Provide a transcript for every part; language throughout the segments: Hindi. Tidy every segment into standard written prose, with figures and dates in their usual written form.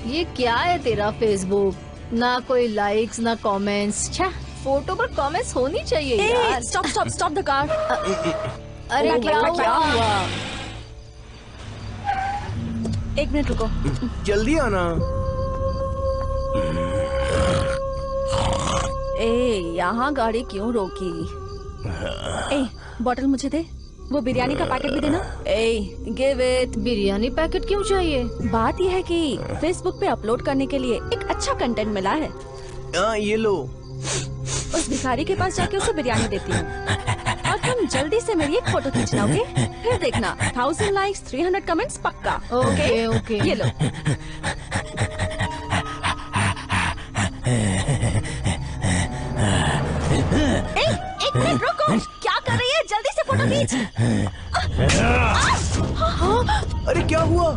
ये क्या है तेरा फेसबुक? ना कोई लाइक्स ना कमेंट्स। छा, फोटो पर कमेंट्स होनी चाहिए यार। Stop the car. अरे क्या हुआ? एक मिनट रुको। जल्दी आना। यहाँ गाड़ी क्यों रोकी? बॉटल मुझे दे। वो बिरयानी का पैकेट भी देना। Give it. बिरयानी पैकेट क्यों चाहिए? बात यह है कि फेसबुक पे अपलोड करने के लिए एक अच्छा कंटेंट मिला है। ये लो। उस भिखारी के पास जाके उसे बिरयानी देती हूँ और तुम जल्दी से मेरी एक फोटो खींचना, ओके? फिर देखना 1000 लाइक्स 300 कमेंट्स पक्का। ओके। ये लो। एक मिनट रुको। क्या कर रही है? जल्दी से फोटो खींच। अरे क्या हुआ?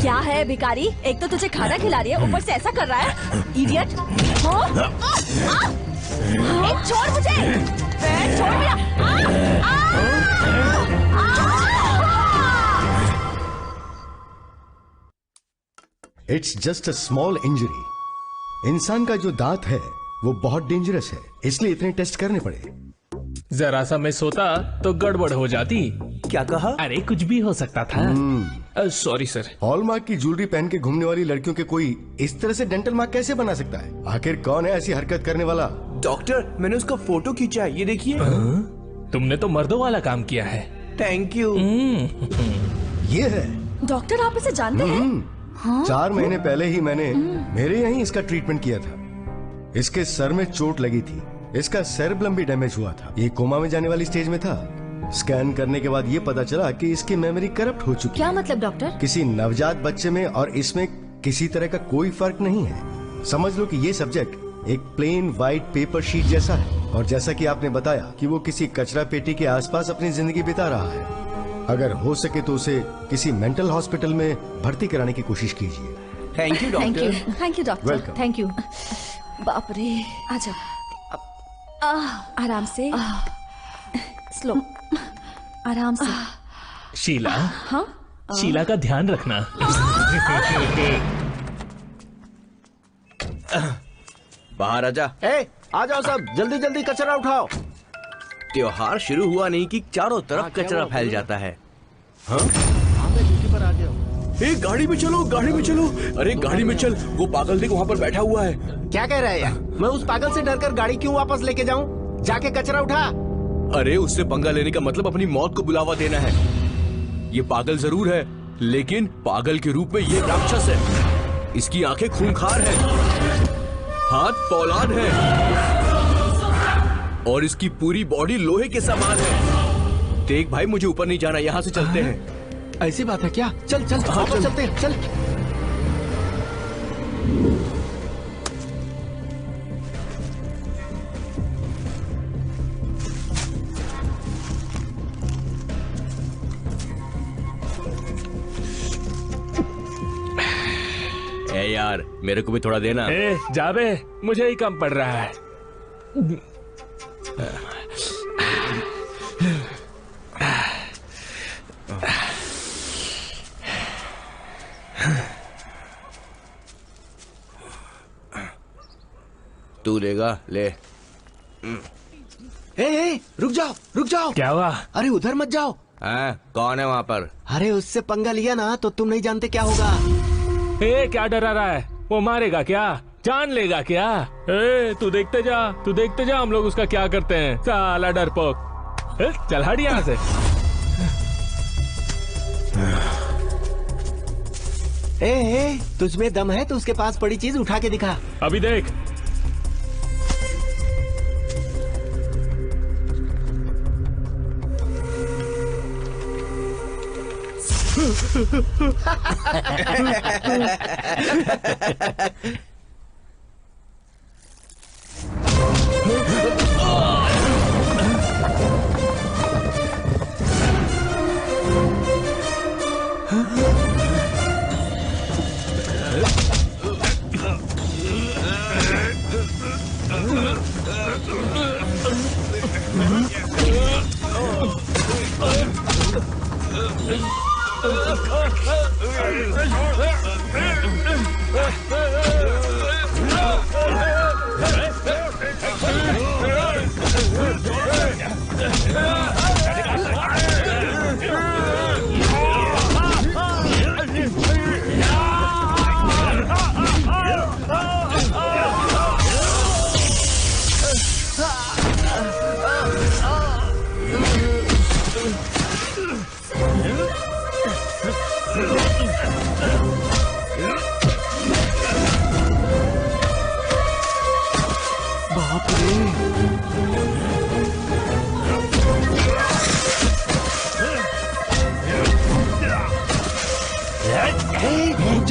क्या है भिखारी? एक तो तुझे खाना खिला रही है, ऊपर से ऐसा कर रहा है। इडियट। छोड़ मुझे। छोड़ मेरा। It's just a small injury. इंसान का जो दांत है वो बहुत डेंजरस है, इसलिए इतने टेस्ट करने पड़े। जरा सा मैं सोता तो गड़बड़ हो जाती। क्या कहा? अरे कुछ भी हो सकता था। Sorry sir. हॉलमार्क की ज्वेलरी पहन के घूमने वाली लड़कियों के कोई इस तरह से डेंटल मार्क कैसे बना सकता है? आखिर कौन है ऐसी हरकत करने वाला? डॉक्टर, मैंने उसका फोटो खींचा है, ये देखिए। तुमने तो मर्दों वाला काम किया है। Thank you. ये है। डॉक्टर, आप इसे जानते हैं? 4 महीने पहले ही मैंने मेरे यहीं इसका ट्रीटमेंट किया था। इसके सर में चोट लगी थी, इसका सेरेब्रम भी डैमेज हुआ था, ये कोमा में जाने वाली स्टेज में था। स्कैन करने के बाद ये पता चला कि इसकी मेमोरी करप्ट हो चुकी। क्या मतलब डॉक्टर? किसी नवजात बच्चे में और इसमें किसी तरह का कोई फर्क नहीं है। समझ लो कि ये सब्जेक्ट एक प्लेन व्हाइट पेपर शीट जैसा है, और जैसा कि आपने बताया कि वो किसी कचरा पेटी के आसपास अपनी जिंदगी बिता रहा है। अगर हो सके तो उसे किसी मेंटल हॉस्पिटल में भर्ती कराने की कोशिश कीजिए। Thank you doctor. Thank you doctor. Welcome. Thank you. बाप रे, आजा। आराम से। स्लो। आराम से। शीला। हाँ? शीला का ध्यान रखना। बाहर आजा। आ जाओ सब, जल्दी जल्दी कचरा उठाओ। त्योहार शुरू हुआ नहीं कि चारों तरफ कचरा फैल जाता है। हाँ? पर आ गया। गाड़ी में चलो, गाड़ी में चलो। अरे गाड़ी में चल, वो पागल देख वहाँ पर बैठा हुआ है। क्या कह रहा है यार? मैं उस पागल से डरकर गाड़ी क्यों वापस लेके जाऊं? जाके कचरा उठा। अरे उससे पंगा लेने का मतलब अपनी मौत को बुलावा देना है। ये पागल जरूर है, लेकिन पागल के रूप में ये राक्षस है। इसकी आंखें खूंखार हैं, हाथ फौलाद है, और इसकी पूरी बॉडी लोहे के समान है। देख भाई, मुझे ऊपर नहीं जाना, यहाँ से चलते हैं। ऐसी बात है क्या? चल चल, वापस चलते हैं, चल। यार, मेरे को भी थोड़ा देना। जाबे, मुझे ही कम पड़ रहा है। तू लेगा? ले। रुक जाओ, रुक जाओ। क्या हुआ? अरे उधर मत जाओ। कौन है वहाँ पर? अरे उससे पंगा लिया ना तो तुम नहीं जानते क्या होगा। क्या डरा रहा है? वो मारेगा क्या? जान लेगा क्या? तू देखते जा, तू देखते जा, हम लोग उसका क्या करते हैं। साला डरपोक। चल हट यहाँ से। तुझमें दम है तो उसके पास पड़ी चीज उठा के दिखा। अभी देख।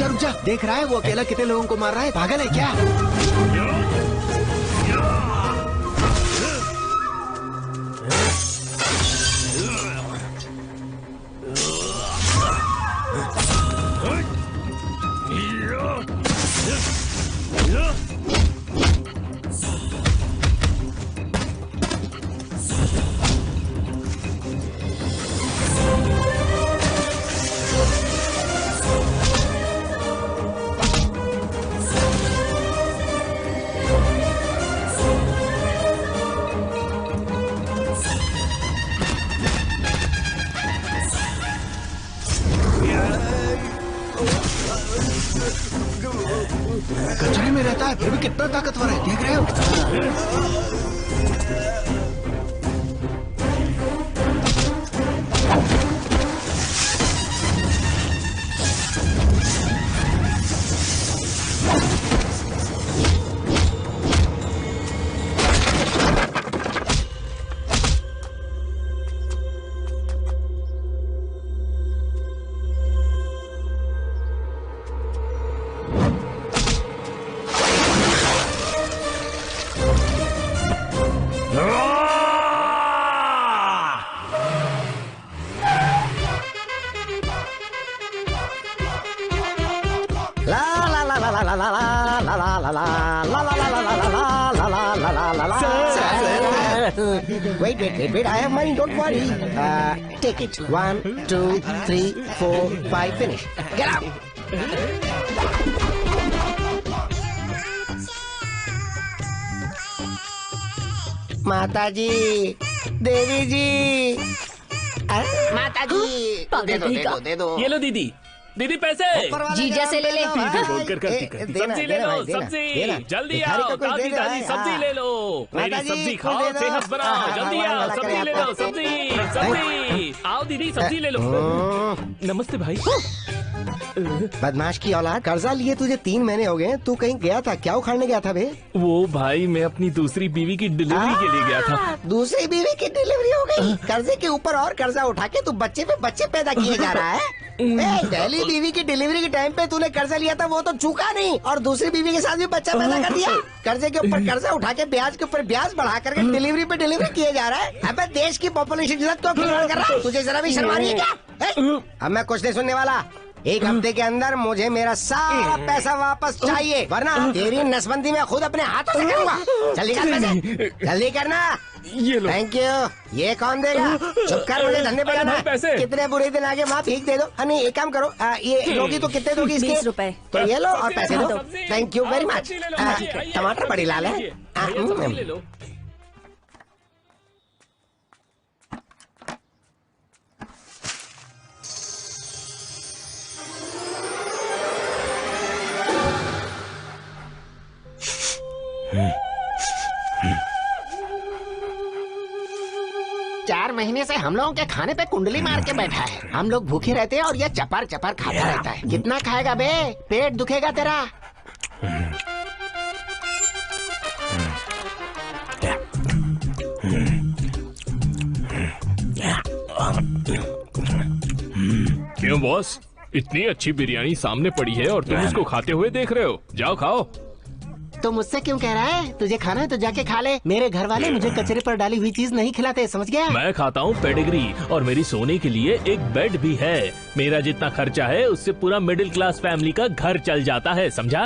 रुक जा, देख रहा है वो अकेला कितने लोगों को मार रहा है? पागल है क्या? कचरे में रहता है फिर भी कितना ताकतवर है, देख रहे हो? Wait, I have money, don't worry. Take it. 1, 2, 3, 4, 5, finish. Get out! माता जी, देवी जी, माता जी, दे दो। ये लो दीदी, दीदी पैसे जीजा से ले ले। बोलकर करती करती। सब्जी ले लो, सब्जी जल्दी आओ, ताजी ताजी सब्जी ले लो, मेरी सब्जी खाओ, सेहत बनाओ, जल्दी आओ, सब्जी ले लो, सब्जी आओ दीदी, सब्जी ले लो। नमस्ते भाई। बदमाश की औलाद, कर्जा लिए तुझे 3 महीने हो गए, तू कहीं गया था क्या? उखाड़ने गया था बे? वो भाई मैं अपनी दूसरी बीवी की डिलीवरी के लिए गया था। दूसरी बीवी की डिलीवरी हो गई? कर्जे के ऊपर और कर्जा उठा के तू बच्चे पे बच्चे पैदा किए जा रहा है। पहली बीवी की डिलीवरी के टाइम पे तूने कर्जा लिया था, वो तो चूका नहीं, और दूसरी बीवी के साथ भी बच्चा पैदा कर दिया। कर्जे के ऊपर कर्जा उठा के ब्याज के ऊपर ब्याज बढ़ा करके डिलीवरी पे डिलीवरी किए जा रहा है। अबे देश की पॉपुलेशन के साथ तो खिलवाड़ कर रहा है, तुझे जरा भी शर्म आ रही है क्या? अब मैं कुछ नहीं सुनने वाला, 1 हफ्ते के अंदर मुझे मेरा सारा पैसा वापस चाहिए, वरना तेरी नसबंदी में खुद अपने हाथों से करूंगा। जल्दी कर पैसे, जल्दी करना। ये लो। Thank you. ये कौन देगा? चुप कर, मुझे धंधे पे जाना है। कितने बुरे दिन आगे वहाँ भीख दे दो। नहीं, एक काम करो, ये लोगी तो कितने दोगी इसके? 20 रुपए। तो ये लो और पैसे दो। Thank you very much. टमाटर बड़ी लाल है। चार महीने से हम लोगों के खाने पे कुंडली मार के बैठा है। हम लोग भूखे रहते हैं और ये चपर चपर खाता रहता है। कितना खाएगा बे? पेट दुखेगा तेरा। क्यों बॉस, इतनी अच्छी बिरयानी सामने पड़ी है और तुम इसको खाते हुए देख रहे हो? जाओ खाओ। तो मुझसे क्यों कह रहा है? तुझे खाना है तो जाके खा ले। मेरे घर वाले मुझे कचरे पर डाली हुई चीज नहीं खिलाते, समझ गया? मैं खाता हूँ पेडिग्री और मेरी सोने के लिए एक बेड भी है। मेरा जितना खर्चा है उससे पूरा मिडिल क्लास फैमिली का घर चल जाता है, समझा?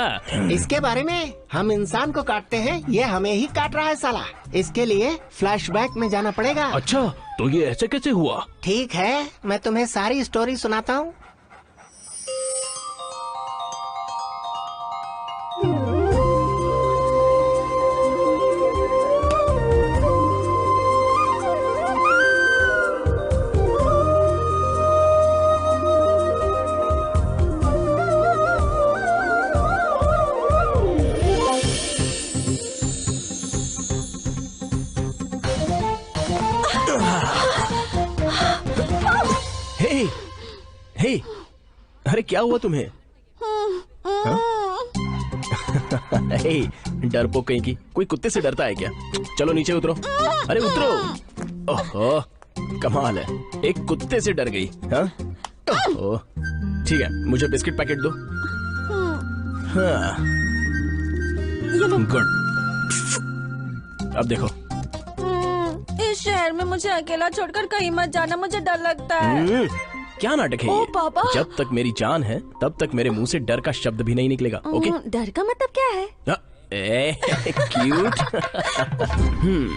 इसके बारे में हम इंसान को काटते हैं, ये हमें ही काट रहा है साला। इसके लिए फ्लैशबैक में जाना पड़ेगा। अच्छा, तो ये ऐसे कैसे हुआ? ठीक है, मैं तुम्हें सारी स्टोरी सुनाता हूँ। हे, अरे क्या हुआ तुम्हें? हे, डरपोक कहीं की, कोई कुत्ते से डरता है क्या? चलो नीचे उतरो। अरे उतरो। ओहो, कमाल है, एक कुत्ते से डर गई। हाँ? ओहो, ठीक है, मुझे बिस्किट पैकेट दो। हाँ, गुड। अब देखो, इस शहर में मुझे अकेला छोड़कर कहीं मत जाना, मुझे डर लगता है। क्या नाटक है ओ ये? पापा, जब तक मेरी जान है तब तक मेरे मुंह से डर का शब्द भी नहीं निकलेगा। ओके? डर का मतलब क्या है? क्यूट।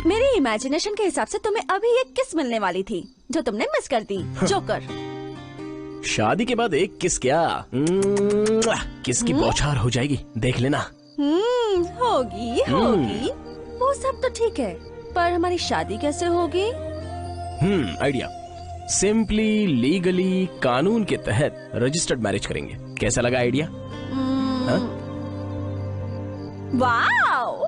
मेरी इमेजिनेशन के हिसाब से तुम्हें अभी एक किस मिलने वाली थी जो तुमने मिस कर दी। जोकर। शादी के बाद एक किस क्या? किस की बौछार हो जाएगी, देख लेना। होगी होगी, वो सब तो ठीक है, पर हमारी शादी कैसे होगी? आइडिया। सिंपली लीगली कानून के तहत रजिस्टर्ड मैरिज करेंगे। कैसा लगा आइडिया? वाओ!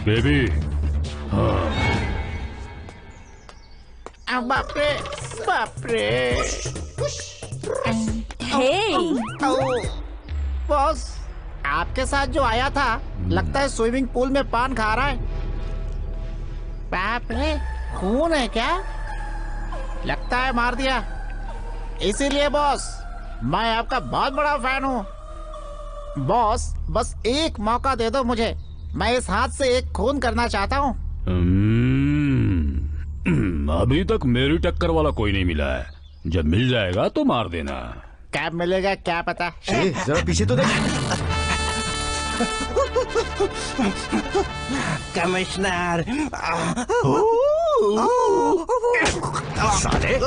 बेबी, बाप रे, बाप रे। हे, बॉस, आपके साथ जो आया था लगता है स्विमिंग पूल में पान खा रहा है। बाप रे, खून है क्या? लगता है मार दिया। इसीलिए बॉस, मैं आपका बहुत बड़ा फैन हूँ। बॉस, बस एक मौका दे दो मुझे, मैं इस हाथ से एक खून करना चाहता हूँ। अभी तक मेरी टक्कर वाला कोई नहीं मिला है, जब मिल जाएगा तो मार देना। कब मिलेगा क्या पता। जरा पीछे तो देख। कमिश्नर, साले,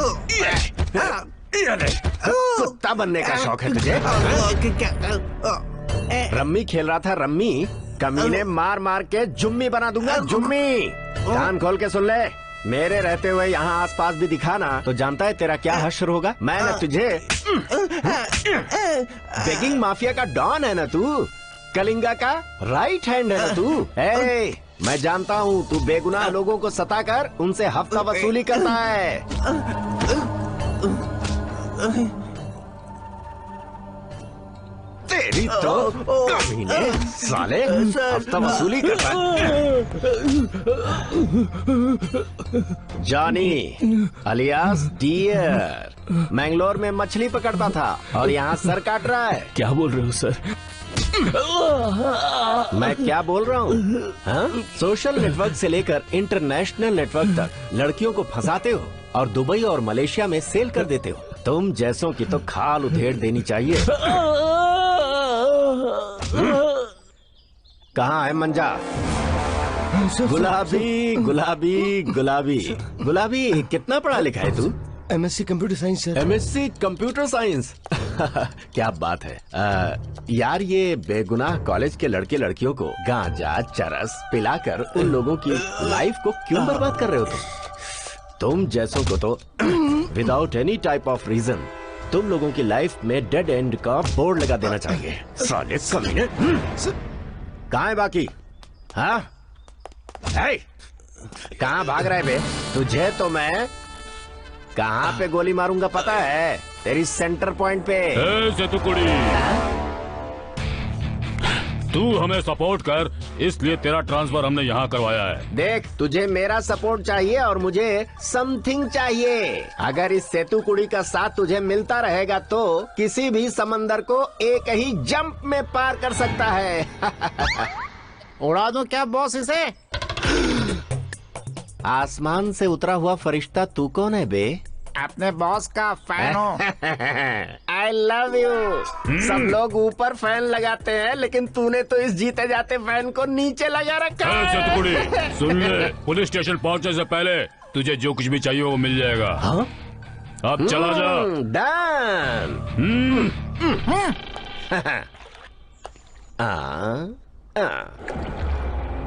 कुत्ता बनने का शौक है तुझे? रम्मी खेल रहा था, रम्मी। कमीने मार मार के जुम्मी बना दूंगा, जुम्मी। कान खोल के सुन ले, मेरे रहते हुए यहाँ आसपास भी दिखाना तो जानता है तेरा क्या हश्र होगा। मैं न तुझे बेगिंग माफिया का डॉन है ना तू, कलिंगा का राइट हैंड है ना तू। मैं जानता हूँ तू बेगुनाह लोगों को सताकर उनसे हफ्ता वसूली करता है। तेरी तो कमीने, साले, हफ्ता वसूली करता है। जॉनी अलियास डियर मैंगलोर में मछली पकड़ता था और यहाँ सर काट रहा है। क्या बोल रहे हो सर? मैं क्या बोल रहा हूँ? हाँ? सोशल नेटवर्क से लेकर इंटरनेशनल नेटवर्क तक लड़कियों को फंसाते हो और दुबई और मलेशिया में सेल कर देते हो। तुम जैसों की तो खाल उधेड़ देनी चाहिए। कहाँ है मंजा? गुलाबी गुलाबी गुलाबी गुलाबी, कितना पढ़ा लिखा है तू? MSc computer science sir. MSc computer science. क्या बात है। यार, ये बेगुनाह कॉलेज के लड़के लड़कियों को गांजा चरस पिलाकर उन लोगों की लाइफ को क्यों बर्बाद कर रहे हो तुम जैसों को तो without any type of reason तुम लोगों की लाइफ में डेड एंड का बोर्ड लगा देना चाहिए। साले कमीने। कहाँ है बाकी? हाँ, कहाँ भाग रहे बे? तुझे तो मैं कहाँ पे गोली मारूंगा पता है? तेरी सेंटर पॉइंट पे। तू हमें सपोर्ट कर, इसलिए तेरा ट्रांसफर हमने यहाँ करवाया है। देख, तुझे मेरा सपोर्ट चाहिए और मुझे समथिंग चाहिए। अगर इस सेतु कुड़ी का साथ तुझे मिलता रहेगा तो किसी भी समंदर को एक ही जंप में पार कर सकता है। उड़ा दूं क्या बॉस इसे? आसमान से उतरा हुआ फरिश्ता तू कौन है बे? अपने बॉस का फैन हो। आई लव यू। सब लोग ऊपर फैन लगाते हैं, लेकिन तूने तो इस जीते जाते फैन को नीचे लगा रखा है। सेतुकुड़ी, सुन ले, पुलिस स्टेशन पहुंचने से पहले तुझे जो कुछ भी चाहिए वो मिल जाएगा। हाँ? अब चला जा। डन।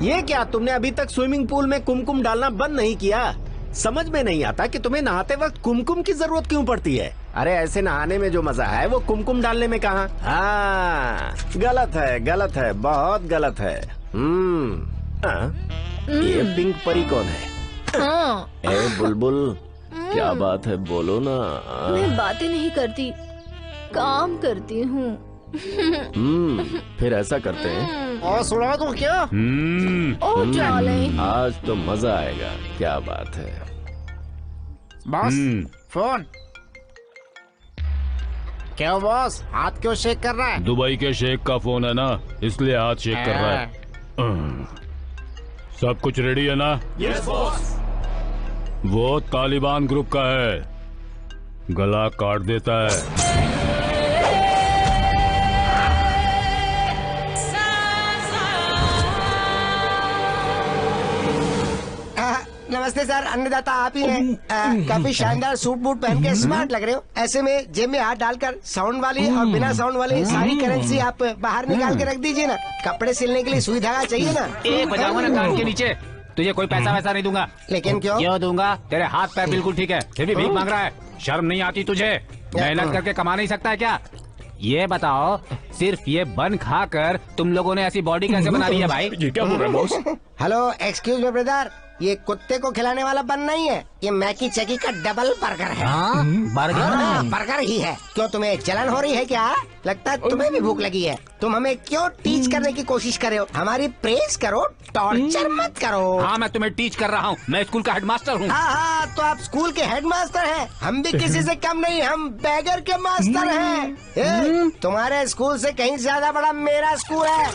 ये क्या, तुमने अभी तक स्विमिंग पूल में कुमकुम डालना बंद नहीं किया? समझ में नहीं आता कि तुम्हें नहाते वक्त कुमकुम की जरूरत क्यों पड़ती है। अरे ऐसे नहाने में जो मजा है वो कुमकुम डालने में कहाँ। हाँ, गलत है, गलत है, बहुत गलत है। ये पिंक परी कौन है? हाँ। ए बुलबुल, क्या बात है, बोलो ना। मैं बातें नहीं करती, काम करती हूँ। फिर ऐसा करते हैं, और सुना दूं क्या? ओह डार्लिंग, आज तो मजा आएगा। क्या बात है बॉस? फोन। क्यों बॉस, हाथ क्यों शेक कर रहा है? दुबई के शेख का फोन है ना, इसलिए हाथ शेक कर रहा है। सब कुछ रेडी है ना? Yes boss. वो तालिबान ग्रुप का है, गला काट देता है। नमस्ते सर, अन्नदाता आप ही हैं। काफी शानदार सूट बूट पहन के स्मार्ट लग रहे हो। ऐसे में जेब में हाथ डालकर साउंड वाली और बिना साउंड वाली सारी करेंसी आप बाहर निकाल के रख दीजिए ना। कपड़े सिलने के लिए सुई धागा चाहिए ना। बजाओ ना कान के नीचे, तुझे कोई पैसा वैसा नहीं दूंगा। लेकिन क्यों? क्यों दूंगा? तेरे हाथ पैर बिल्कुल ठीक है, फिर भी भीख मांग रहा है। शर्म नहीं आती तुझे? मेहनत करके कमा नहीं सकता है क्या? ये बताओ, सिर्फ ये बन खाकर तुम लोगों ने ऐसी बॉडी कैसे बना ली है भाई? ये क्या बोल रहा है boss? Hello, excuse me brother, ये कुत्ते को खिलाने वाला बन नहीं है, ये मैकी चेकी का डबल बर्गर है। बर्गर? बर्गर ही है। क्यों, तुम्हें जलन हो रही है क्या? लगता है तुम्हें भी भूख लगी है। तुम हमें क्यों टीच करने की कोशिश कर रहे हो? हमारी प्रेस करो, टॉर्चर मत करो। हाँ, मैं तुम्हें टीच कर रहा हूँ, मैं स्कूल का हेडमास्टर हूँ। हाँ, तो आप स्कूल के हेडमास्टर हैं। हम भी किसी से कम नहीं, हम बैगर के मास्टर हैं। तुम्हारे स्कूल से कहीं ज्यादा बड़ा मेरा स्कूल है।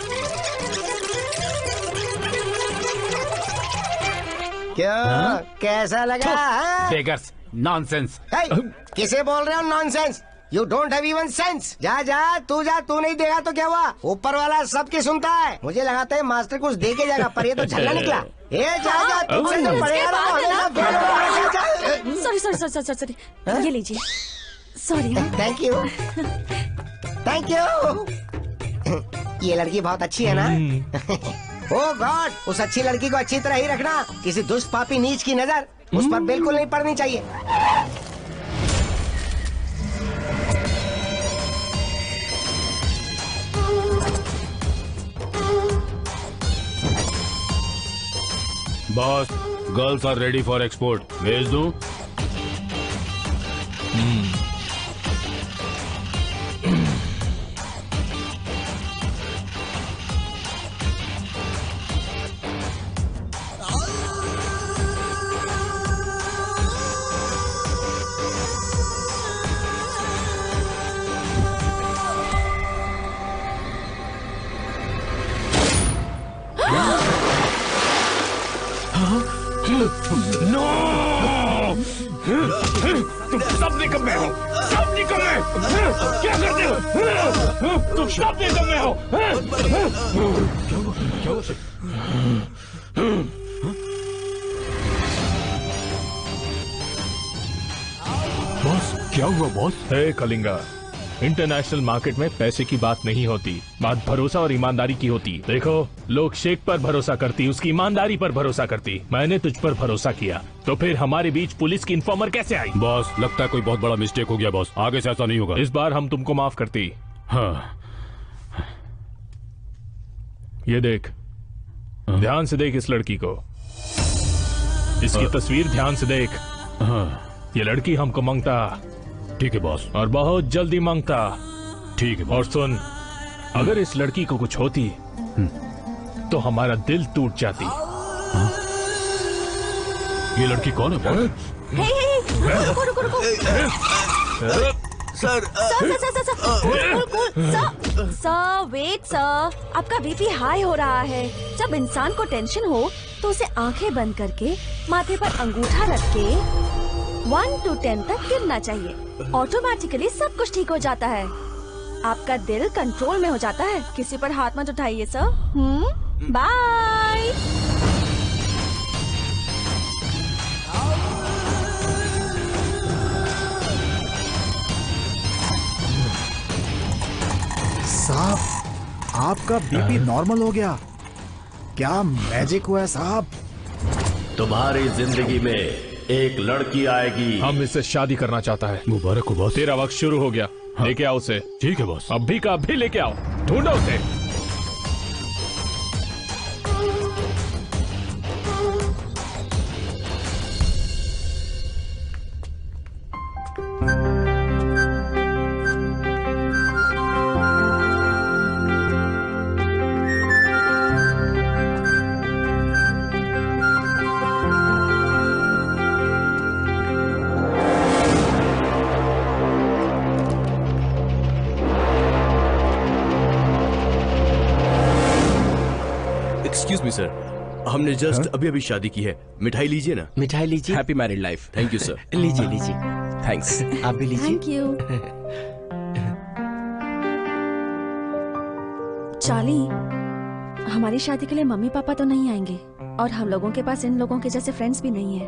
क्या? कैसा लगा? Beggars, nonsense. किसे बोल रहे हो nonsense? You don't have even sense. जा जा, तू जा, तू नहीं देगा तो क्या हुआ? ऊपर वाला सबकी सुनता है। मुझे लगाता है मास्टर कुछ दे के जाएगा, पर ये तो झल्ला निकला। ए जा जा, तुमसे जो पड़ेगा ना सॉरी, ये लीजिए। Sorry. Thank you, thank you. ये लड़की बहुत अच्छी है ना? ओह गॉड, उस अच्छी लड़की को अच्छी तरह ही रखना। किसी दुष्ट पापी नीच की नजर उस पर बिल्कुल नहीं पड़नी चाहिए। Boss, girls are ready for export, भेज दूं? नो! तुम सब निकम्मे हो, सब निकम्मे! क्या करते हो? तुम सब निकम्मे हो! बॉस, क्या हुआ बॉस? हे कलिंगा, इंटरनेशनल मार्केट में पैसे की बात नहीं होती, बात भरोसा और ईमानदारी की होती। देखो, लोग शेख पर भरोसा करती, उसकी ईमानदारी पर भरोसा करती। मैंने तुझ पर भरोसा किया, तो फिर हमारे बीच पुलिस की इन्फॉर्मर कैसे आई? बॉस, लगता है कोई बहुत बड़ा मिस्टेक हो गया बॉस, आगे से ऐसा नहीं होगा। इस बार हम तुमको माफ करती। हाँ। ये देख, ध्यान से देख इस लड़की को, इसकी तस्वीर ध्यान से देख। ये लड़की हमको मांगता। ठीक है बॉस। और बहुत जल्दी मांगता। ठीक है। और सुन, अगर इस लड़की को कुछ होती तो हमारा दिल टूट जाती। ये लड़की कौन है बॉस? रुको। सर, वेट सर, आपका बीपी हाई हो रहा है। जब इंसान को टेंशन हो तो उसे आंखें बंद करके माथे पर अंगूठा रख के 1 to 10 तक गिनना चाहिए। ऑटोमेटिकली सब कुछ ठीक हो जाता है। आपका दिल कंट्रोल में हो जाता है। किसी पर हाथ मत उठाइए सर। बाय। साहब, आपका बीपी नॉर्मल हो गया। क्या मैजिक हुआ है साहब? तुम्हारी जिंदगी में एक लड़की आएगी। हम इससे शादी करना चाहता है। मुबारक हो बॉस। तेरा वक्त शुरू हो गया। हाँ। लेके आओ उसे। ठीक है बॉस। अभी का अभी लेके आओ। ढूंढो उसे। एक्सक्यूज मी सर, हमने जस्ट अभी अभी शादी की है। मिठाई लीजिए ना। मिठाई लीजिए। Happy married life. Thank you sir. लीजिए लीजिए। थैंक्स। आप भी लीजिए। Thank you. चार्ली, हमारी शादी के लिए मम्मी पापा तो नहीं आएंगे और हम लोगों के पास इन लोगों के जैसे फ्रेंड्स भी नहीं है।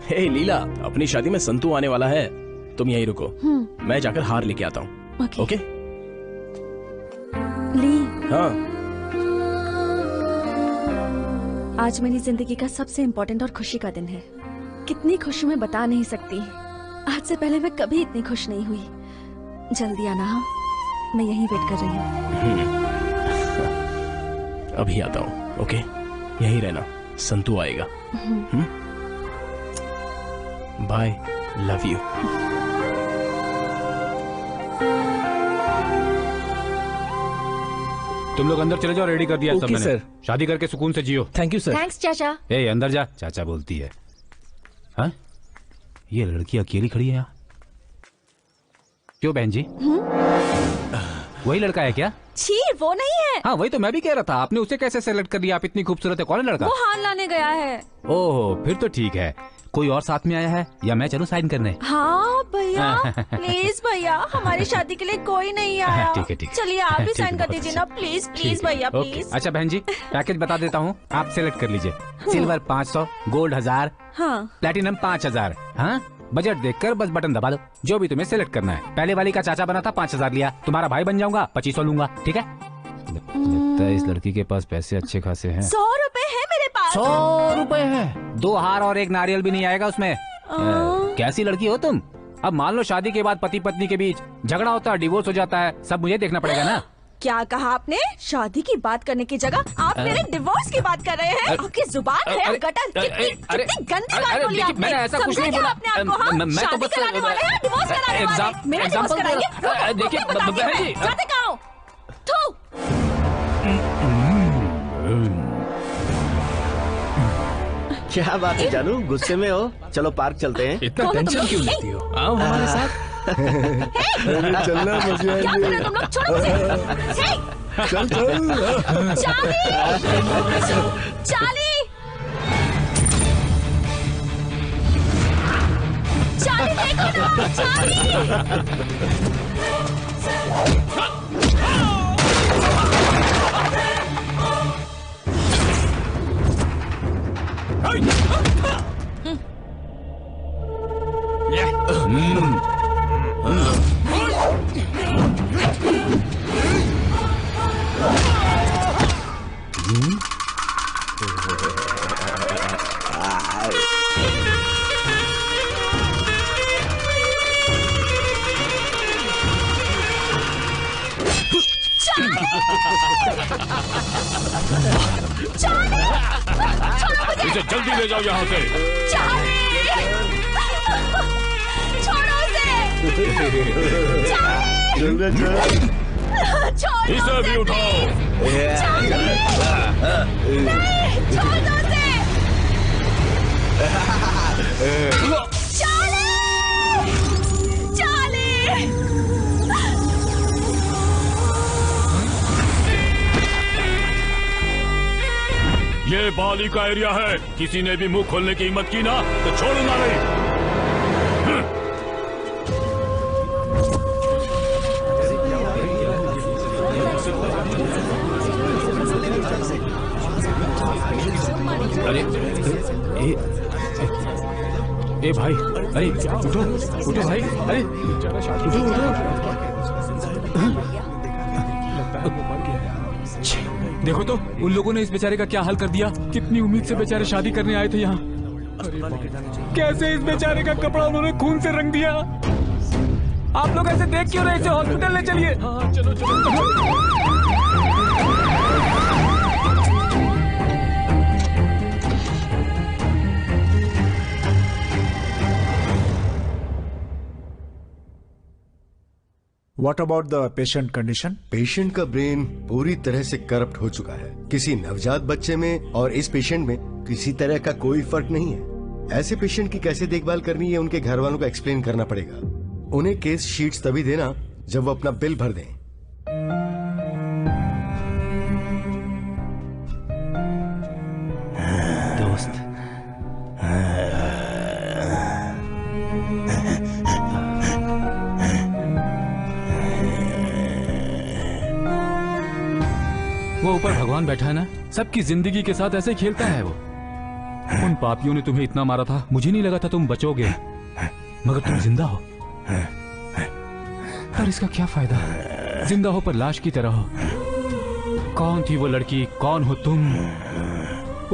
हे लीला, अपनी शादी में संतू आने वाला है, तुम यहीं रुको। मैं जाकर हार लेके आता हूँ। ओके? ली, हाँ। आज मेरी जिंदगी का सबसे इम्पोर्टेंट और खुशी का दिन है। कितनी खुशी मैं बता नहीं सकती। आज से पहले मैं कभी इतनी खुश नहीं हुई। जल्दी आना। हाँ, मैं यहीं वेट कर रही हूँ। अभी आता हूँ। ओके, यहीं रहना, संतू आएगा। Bye, love you. तुम लोग अंदर चले जाओ, रेडी कर दिया सब मैंने। सर। शादी करके सुकून से जियो। Thank you sir. थैंक्स चाचा। ए, अंदर जा, चाचा बोलती है। हाँ? ये लड़की अकेली खड़ी है यहाँ। क्यों बहन जी? वही लड़का है क्या? छी, वो नहीं है। हाँ, वही तो मैं भी कह रहा था। आपने उसे कैसे सेलेक्ट कर लिया? आप इतनी खूबसूरत है। कौन है लड़का? वो हार लाने गया है। ओह, फिर तो ठीक है। कोई और साथ में आया है या मैं चलूं साइन करने? हाँ भैया, प्लीज भैया, हमारी शादी के लिए कोई नहीं आया। ठीक है, ठीक है। चलिए आप भी साइन कर दीजिए ना, प्लीज प्लीज भैया, प्लीज। अच्छा बहन जी, पैकेज बता देता हूँ, आप सेलेक्ट कर लीजिए। सिल्वर 500, गोल्ड 1000, हाँ, प्लेटिनम 5000। हाँ, बजट देखकर बस बटन दबा दो, जो भी तुम्हें सेलेक्ट करना है। पहले वाली का चाचा बना था, 5000 लिया। तुम्हारा भाई बन जाऊंगा, 2500 लूंगा। ठीक है? लगता है इस लड़की के पास पैसे अच्छे खासे हैं। 100 रुपए है मेरे पास। 100 रुपए है? 2 हार और 1 नारियल भी नहीं आएगा उसमें। कैसी लड़की हो तुम? अब मान लो शादी के बाद पति पत्नी के बीच झगड़ा होता है, डिवोर्स हो जाता है, सब मुझे देखना पड़ेगा ना। क्या कहा आपने? शादी की बात करने की जगह आप मेरे डिवोर्स की बात कर रहे हैं। आपकी जुबान है गटर। कितनी गंदी बात बोली आपने। मैंने ऐसा कुछ नहीं बोला। आपने आपको, हाँ? मैं तो बस कराने वाले हैं, डिवोर्स कराने वाले हैं। मेरा डिवोर्स कराएंगे? देखिए बहन जी, जाते कहाँ हो? थू। क्या बात है जानू, गुस्से में हो? चलो पार्क चलते हैं। इतना टेंशन क्यों लेती हो? आओ हमारे साथ। चलना मजे आएंगे। तुम लोग छोड़ो मुझे। चल चल। चार्ली, चार्ली देखो ना, चार्ली। इसे जल्दी ले जाओ यहाँ से। छोड़ो उसे। चल। छोड़। इसे भी उठाओ। छोड़ दो उसे। ये बाली का एरिया है, किसी ने भी मुंह खोलने की हिम्मत की ना तो छोड़ूंगा नहीं। अरे ए भाई, अरे उठो उठो भाई, अरे उठो उठो। देखो तो उन लोगों ने इस बेचारे का क्या हाल कर दिया। कितनी उम्मीद से बेचारे शादी करने आए थे यहाँ, कैसे इस बेचारे का कपड़ा उन्होंने खून से रंग दिया। आप लोग ऐसे देख क्यों रहे, इसे हॉस्पिटल ले चलिए। हाँ चलो चलो। What about the patient condition? Patient का ब्रेन पूरी तरह से करप्ट हो चुका है। किसी नवजात बच्चे में और इस पेशेंट में किसी तरह का कोई फर्क नहीं है। ऐसे पेशेंट की कैसे देखभाल करनी है उनके घर वालों को एक्सप्लेन करना पड़ेगा। उन्हें केस शीट्स तभी देना जब वो अपना बिल भर दें। दोस्त, वो ऊपर भगवान बैठा है ना, सबकी जिंदगी के साथ ऐसे खेलता है वो। उन पापियों ने तुम्हें इतना मारा था, मुझे नहीं लगा था तुम बचोगे, मगर तुम जिंदा हो। पर इसका क्या फायदा, जिंदा हो पर लाश की तरह हो। कौन थी वो लड़की, कौन हो तुम?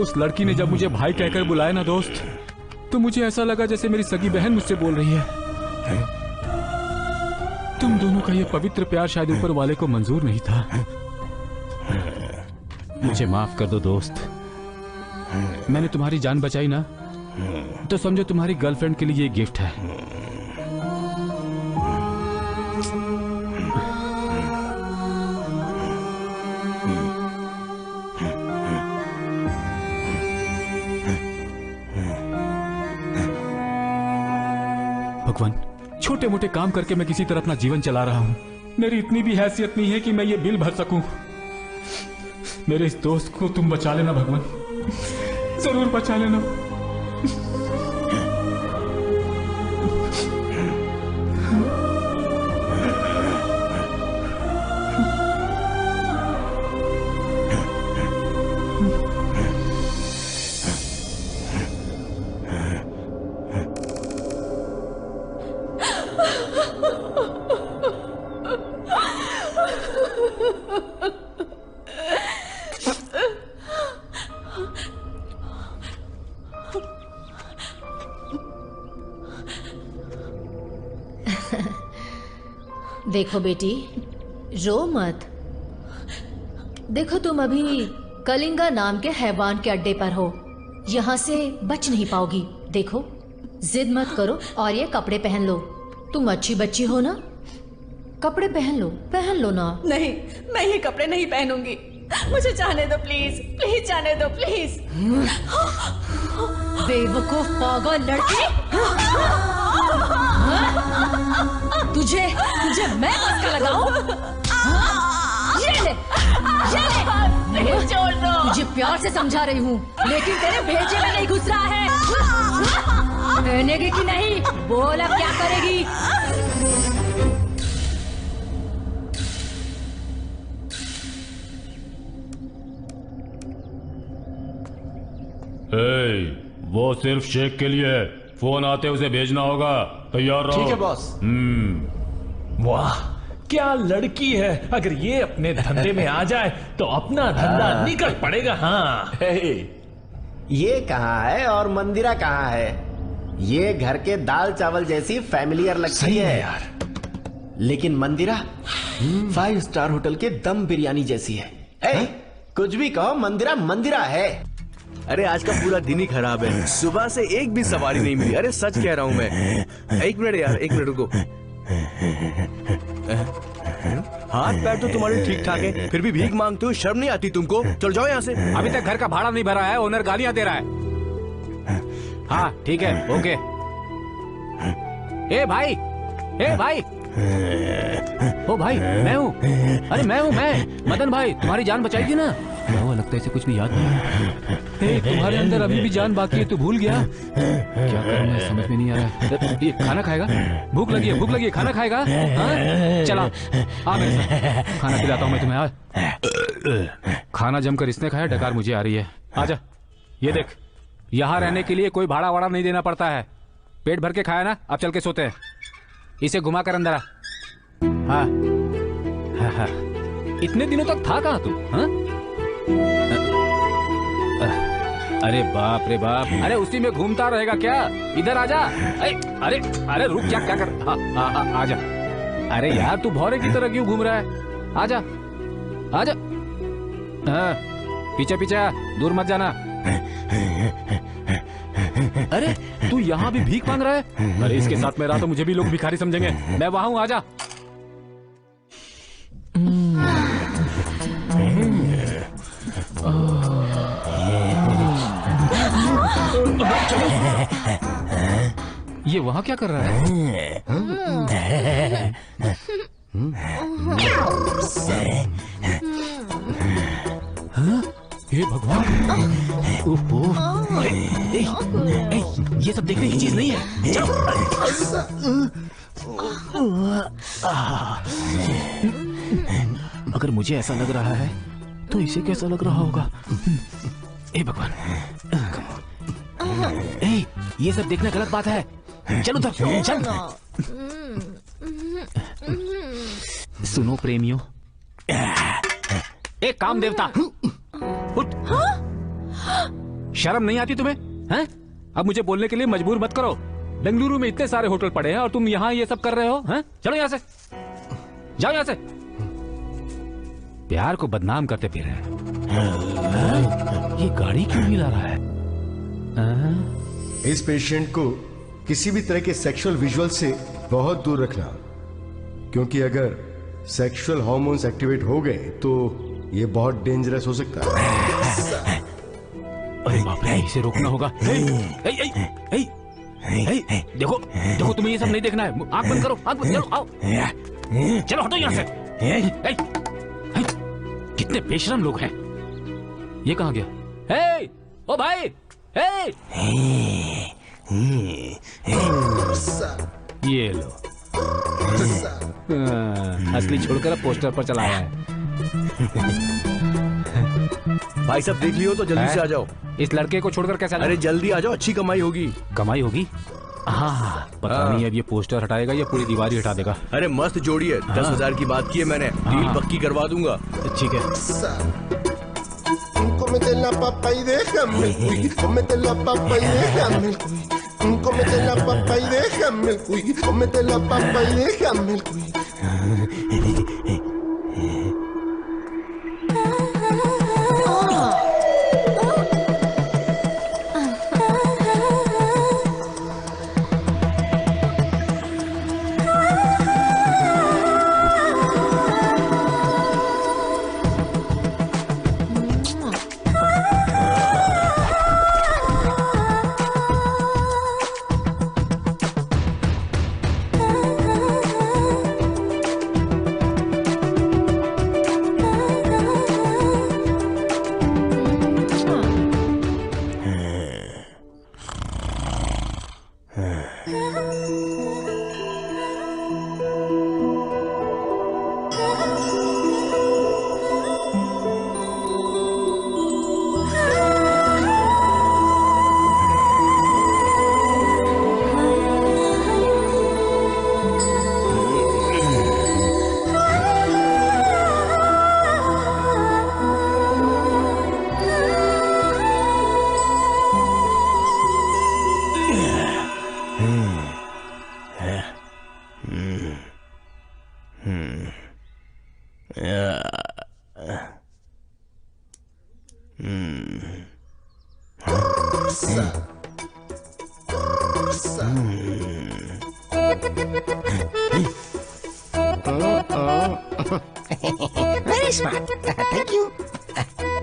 उस लड़की ने जब मुझे भाई कहकर बुलाया ना दोस्त, तो मुझे ऐसा लगा जैसे मेरी सगी बहन मुझसे बोल रही है। तुम दोनों का ये पवित्र प्यार शायद ऊपर वाले को मंजूर नहीं था। मुझे माफ कर दो दोस्त, मैंने तुम्हारी जान बचाई ना, तो समझो तुम्हारी गर्लफ्रेंड के लिए ये गिफ्ट है। भगवान, छोटे मोटे काम करके मैं किसी तरह अपना जीवन चला रहा हूं। मेरी इतनी भी हैसियत नहीं है कि मैं ये बिल भर सकूं। मेरे इस दोस्त को तुम बचा लेना भगवान, जरूर बचा लेना। देखो बेटी, रो मत। देखो तुम अभी कलिंगा नाम के हैवान के अड्डे पर हो, यहाँ से बच नहीं पाओगी। देखो, जिद मत करो और ये कपड़े पहन लो। तुम अच्छी बच्ची हो ना, कपड़े पहन लो ना। नहीं, मैं ये कपड़े नहीं पहनूंगी। मुझे जाने दो प्लीज, प्लीज जाने दो प्लीज। बेवकूफ पागल लड़की, तुझे मैं मस्का लगाऊं? ये ले, छोड़ दो। तुझे प्यार से समझा रही हूँ, लेकिन तेरे भेजे में नहीं घुस रहा है। पहनेगी कि नहीं, बोल अब क्या करेगी? वो सिर्फ शेख के लिए है, फोन आते उसे भेजना होगा। तैयार रहो। ठीक है बॉस। वाह, क्या लड़की है। अगर ये अपने धंधे में आ जाए तो अपना धंधा निकल पड़ेगा। हाँ, ये कहाँ है और मंदिरा कहाँ है? ये घर के दाल चावल जैसी फैमिलियर लगती है यार, लेकिन मंदिरा 5 स्टार होटल के दम बिरयानी जैसी है। कुछ भी कहो, मंदिरा मंदिरा है। अरे आज का पूरा दिन ही खराब है, सुबह से एक भी सवारी नहीं मिली। अरे सच कह रहा हूँ मैं। एक मिनट यार, एक मिनट रुको। हाथ पैर तो तुम्हारे ठीक ठाक है, फिर भी भीख मांगते हो, शर्म नहीं आती तुमको? चल जाओ यहाँ से। अभी तक घर का भाड़ा नहीं भरा है, ओनर गालियां दे रहा है। हाँ ठीक है, ओके। ए भाई, ए भाई, ओ भाई, मैं हूँ। अरे मैं हूँ, मैं मदन भाई, तुम्हारी जान बचाई थी ना? क्या हुआ, लगता है इसे कुछ भी याद नहीं। तुम्हारे अंदर अभी भी जान बाकी है, तू भूल गया? क्या करूं मैं, समझ में नहीं आ रहा। ये खाना खाएगा? भूख लगी है, भूख लगी है, खाना खाएगा? हाँ? चला आ मेरे साथ, खाना खिलाता हूँ मैं तुम्हें। आ खाना जमकर इसने खाया, डकार मुझे आ रही है। आजा, ये देख, यहाँ रहने के लिए कोई भाड़ा वाड़ा नहीं देना पड़ता है। पेट भर के खाया ना, अब चल के सोते हैं। इसे घुमा कर अंदर आ। हाँ हाँ हाँ, इतने दिनों तक था कहाँ तू? हाँ? अरे बाप रे बाप, अरे उसी में घूमता रहेगा क्या? इधर आजा। अरे अरे रुक, क्या क्या कर? आजा। अरे यार तू भौरे की तरह क्यों घूम रहा है? आजा आजा। हाँ, पीछे पीछे, दूर मत जाना। अरे तू यहाँ भी भीख मांग रहा है? अरे इसके साथ में रहा तो मुझे भी लोग भिखारी समझेंगे। मैं वहां हूँ, आजा। ये वहां क्या कर रहा है? हे भगवान, ये सब देखने की चीज नहीं है। अगर मुझे ऐसा लग रहा है तो इसे कैसा लग रहा होगा? हे भगवान, ये सब देखना गलत बात है। चलो उधर, चल। सुनो प्रेमियों, एक काम देवता, उठ। शर्म नहीं आती तुम्हें? हैं? अब मुझे बोलने के लिए मजबूर मत करो। बेंगलुरु में इतने सारे होटल पड़े हैं और तुम यहाँ ये सब कर रहे हो? हैं? चलो यहाँ से, जाओ यहाँ से। प्यार को बदनाम करते फिर रहे हैं। ये गाड़ी क्यों हिला रहा है? इस पेशेंट को किसी भी तरह के सेक्सुअल विजुअल से बहुत दूर रखना, क्योंकि अगर सेक्सुअल हार्मोन्स एक्टिवेट हो गए तो ये बहुत डेंजरस हो सकता है। अरे बाप रे, इसे रोकना होगा। देखो देखो, तुम्हें ये सब नहीं देखना है। आंख बंद करो, आंख बंद करो। आओ, चलो हटो यहाँ से। कितने बेशरम लोग हैं। ये कहाँ गया? ओ भाई, ये लो। असली छोड़कर अब पोस्टर पर चलाया है। भाई सब देख लियो तो जल्दी से आ जाओ। इस लड़के को छोड़कर कैसे? अरे जल्दी आ जाओ, अच्छी कमाई होगी। कमाई होगी? हाँ, पता नहीं अब ये पोस्टर हटाएगा या पूरी दीवार ही हटा देगा। अरे मस्त जोड़ी है। 10,000 की बात की है मैंने, डील पक्की करवा दूंगा। ठीक है। Cómete la papa y déjame el cuy. Cómete la papa y déjame el cuy. Cómete la papa y déjame el cuy. Cómete la papa y déjame el cuy. Smart. Thank you.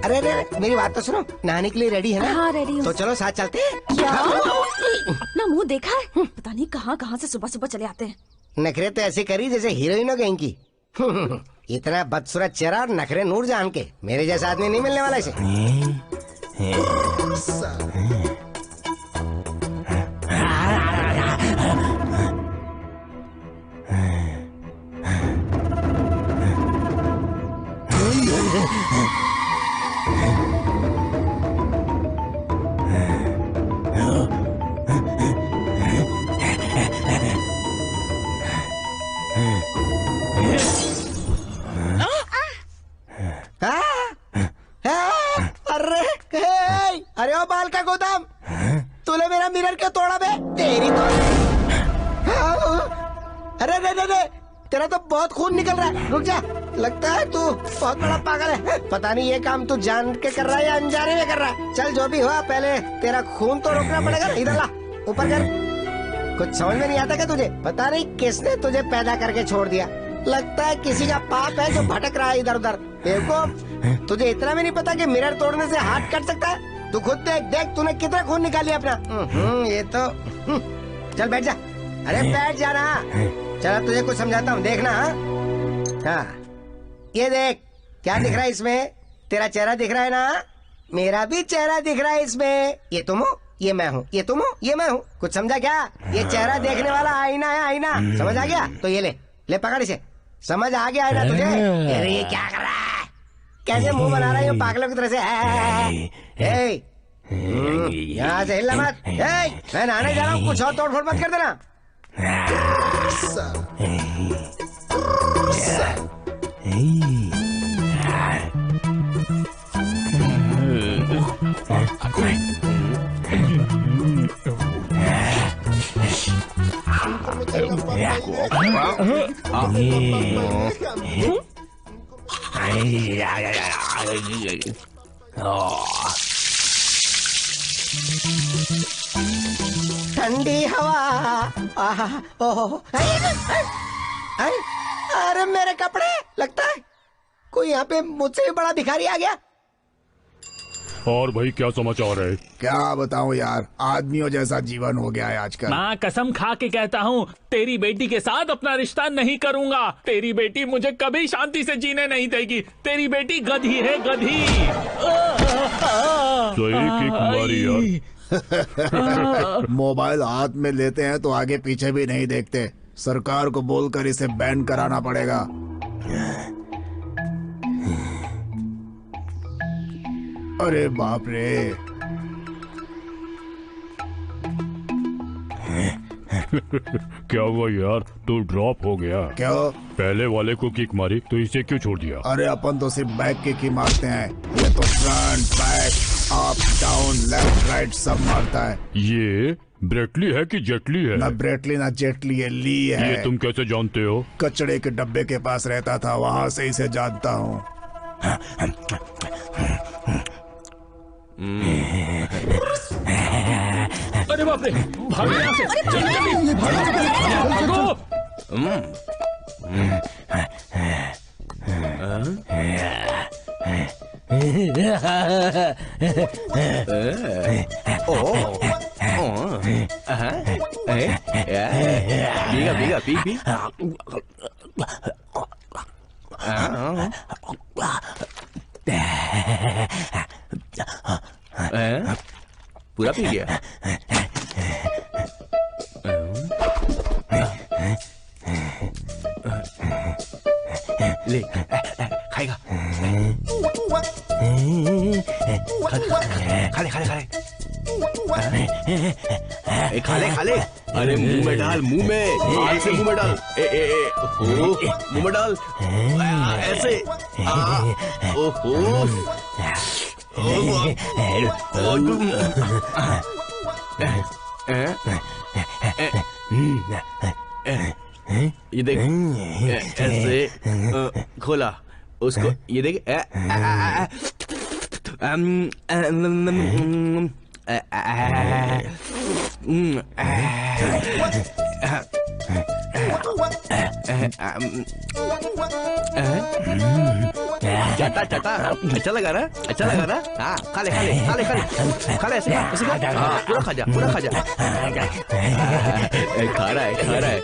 अरे अरे मेरी बात तो सुनो, नहाने के लिए रेडी है ना? हाँ रेडी हूँ। तो चलो साथ चलते हैं। यार अपना मुंह देखा है? पता नहीं कहाँ से सुबह सुबह चले आते हैं। नखरे तो ऐसे करी जैसे हीरोइन हो गई इनकी। इतना बदसूरत चेहरा और नखरे नूर जान के, मेरे जैसा आदमी नहीं मिलने वाला इसे। अरे ओ बाल का गोदाम, तूने मेरा मिरर क्यों तोड़ा बे? तेरी तो अरे अरे तेरा तो बहुत खून निकल रहा है। रुक जा, लगता है तू बहुत बड़ा पागल है। पता नहीं ये काम तू जान के कर रहा है या अनजाने में कर रहा है। चल जो भी हुआ, पहले तेरा खून तो रोकना पड़ेगा। इधर ला, ऊपर कर। कुछ समझ में नहीं आता क्या तुझे? पता नहीं किसने तुझे पैदा करके छोड़ दिया। लगता है किसी का पाप है जो भटक रहा है इधर उधर। देखो, तुझे इतना भी नहीं पता कि मिरर तोड़ने से हाथ कट सकता है? तू खुद देख, देख तूने कितना खून निकाल लिया अपना। ये तो चल बैठ जा। अरे बैठ जा ना। चल तुझे कुछ समझाता हूँ, देखना। हाँ ये देख, क्या दिख रहा है इसमें? तेरा चेहरा दिख रहा है ना? मेरा भी चेहरा दिख रहा है इसमें। ये तुम हो, ये मैं हूँ। ये तुम हो, ये मैं हूँ। कुछ समझा क्या? ये चेहरा देखने वाला आईना है, आईना। समझ आ गया? तो ये ले पकड़ इसे। समझ आ गया है ना तुझे? अरे ये क्या कर रहा है? कैसे मुंह बना रहा है पागलों की तरह से? यहाँ से हिलना मत। मैं नहाने जा रहा हूँ, कुछ और तोड़फोड़ मत कर देना। ठंडी हवा। ओहो, अरे मेरे कपड़े, लगता है कोई यहाँ पे मुझसे भी बड़ा भिखारी आ गया। और भाई क्या समाचार है? क्या बताऊं यार, आदमियों जैसा जीवन हो गया है आजकल। मैं कसम खा के कहता हूँ, तेरी बेटी के साथ अपना रिश्ता नहीं करूँगा। तेरी बेटी मुझे कभी शांति से जीने नहीं देगी। तेरी बेटी गधी है, गधी। सही किक मारी यार। मोबाइल हाथ में लेते हैं तो आगे पीछे भी नहीं देखते। सरकार को बोलकर इसे बैन कराना पड़ेगा। अरे बाप रे। क्या हुआ यार, तू ड्रॉप हो गया? क्यों? पहले वाले को किक मारी तो इसे क्यों छोड़ दिया? अरे अपन तो सिर्फ बैक किक ही मारते हैं, ये तो front, back, up, down, left, right सब मारता है। ये ब्रेटली है कि जेटली है? ना ब्रेटली ना जेटली, ये ली है। ये तुम कैसे जानते हो? कचड़े के डब्बे के पास रहता था, वहाँ से इसे जानता हूँ। अरे बाप रे, भागो यहाँ से, जल्दी भागो। भीगा पी पी। पूरा पी गया। ले खाएगा। खा ले खा ले। अरे मुंह में डाल, मुंह में, हाथ से मुंह में डाल। मुंह में डाल ऐसे। ओहो ये देख, ऐसे खोला उसको, ये देख। चाटा चाटा, अच्छा लगा ना, अच्छा लगा ना। हाँ खा ले खा ले खा ले खा ले खा ले, ऐसे खा, ऐसे खा। हाँ पूरा खा जा, पूरा खा जा। खा रहा है, खा रहा है।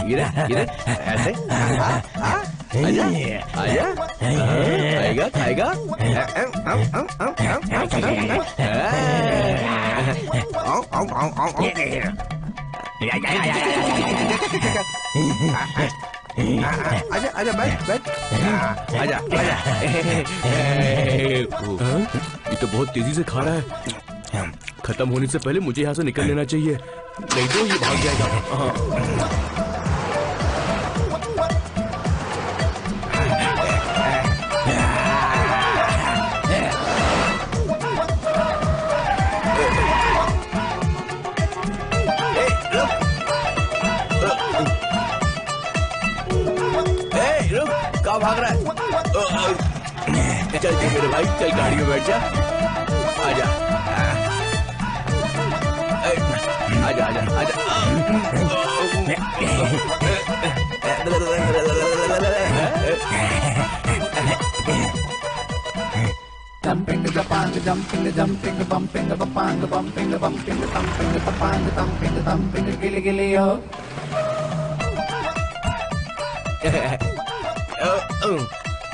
ये ऐसे आजा आजा, खाएगा खाएगा। आजा आजा बैठ बैठ, आजा आजा। ये तो बहुत तेजी से खा रहा है। खत्म होने से पहले मुझे यहाँ से निकल लेना चाहिए, नहीं तो ये भाग जाएगा। कहाँ भाग रहा है? चल मेरे भाई, चल गाड़ी में बैठ जा। आजा आजा आजा आजा। Dumping the bang, dumping the dumping the bumping the bang the bumping the bumping the dumping the bang the dumping the dumping the gilly gilly yo.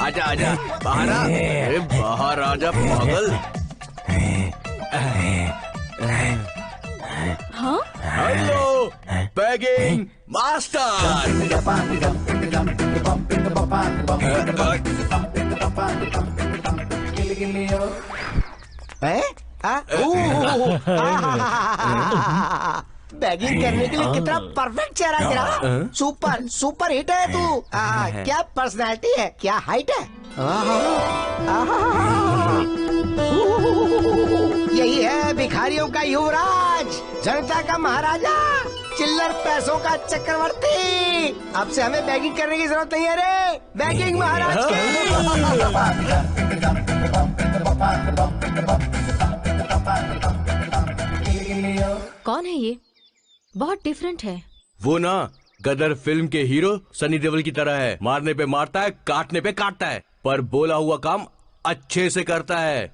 आजा आजा बाहर आ, अरे बाहर आजा पागल। हाँ? Hello bagging master. बैगिंग करने के लिए कितना परफेक्ट चेहरा तेरा। सुपर सुपर हिट है तू। क्या पर्सनैलिटी है, क्या हाइट है। यही है भिखारियों का युवराज, जनता का महाराजा, चिल्लर पैसों का चक्रवर्ती। अब से हमें बैगिंग करने की जरूरत नहीं है रे, बैगिंग महाराज के। कौन है ये? बहुत डिफरेंट है। वो ना गदर फिल्म के हीरो सनी देओल की तरह है। मारने पे मारता है, काटने पे काटता है, पर बोला हुआ काम अच्छे से करता है।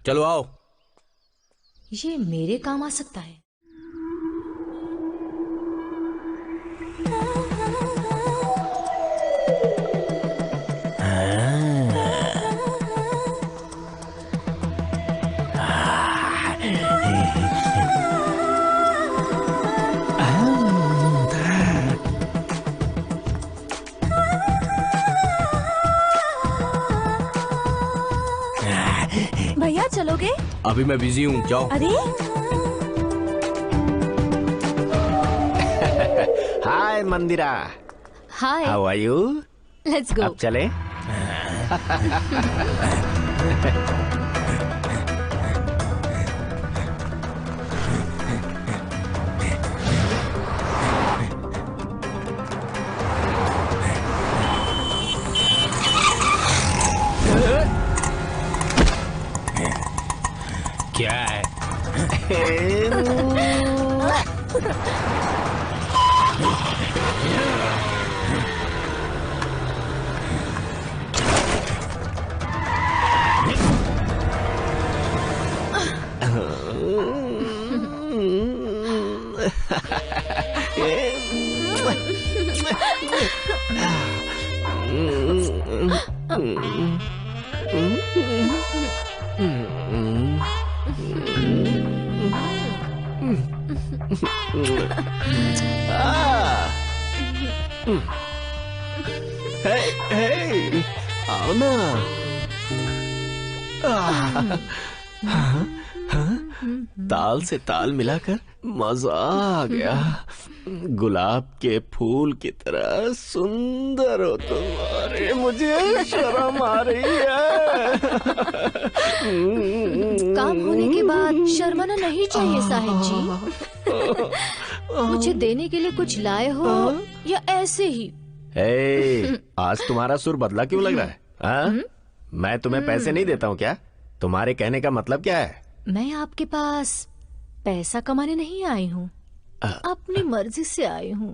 चलो आओ। ये मेरे काम आ सकता है। भैया चलोगे? अभी मैं बिजी हूँ, जाओ। अरे hi Mandira. Hi. How are you? Let's go. अब चले। क्या है? हे, आओ ना। ताल से ताल मिलाकर मजा आ गया। गुलाब के फूल की तरह सुंदर हो तुम। अरे मुझे शर्म आ रही है। काम होने के बाद शर्माना नहीं चाहिए साहिब जी। मुझे देने के लिए कुछ लाए हो या ऐसे ही? आज तुम्हारा सुर बदला क्यों लग रहा है? हाँ? मैं तुम्हें पैसे नहीं देता हूँ क्या? तुम्हारे कहने का मतलब क्या है? मैं आपके पास पैसा कमाने नहीं आई हूँ, अपनी मर्जी से आई हूँ।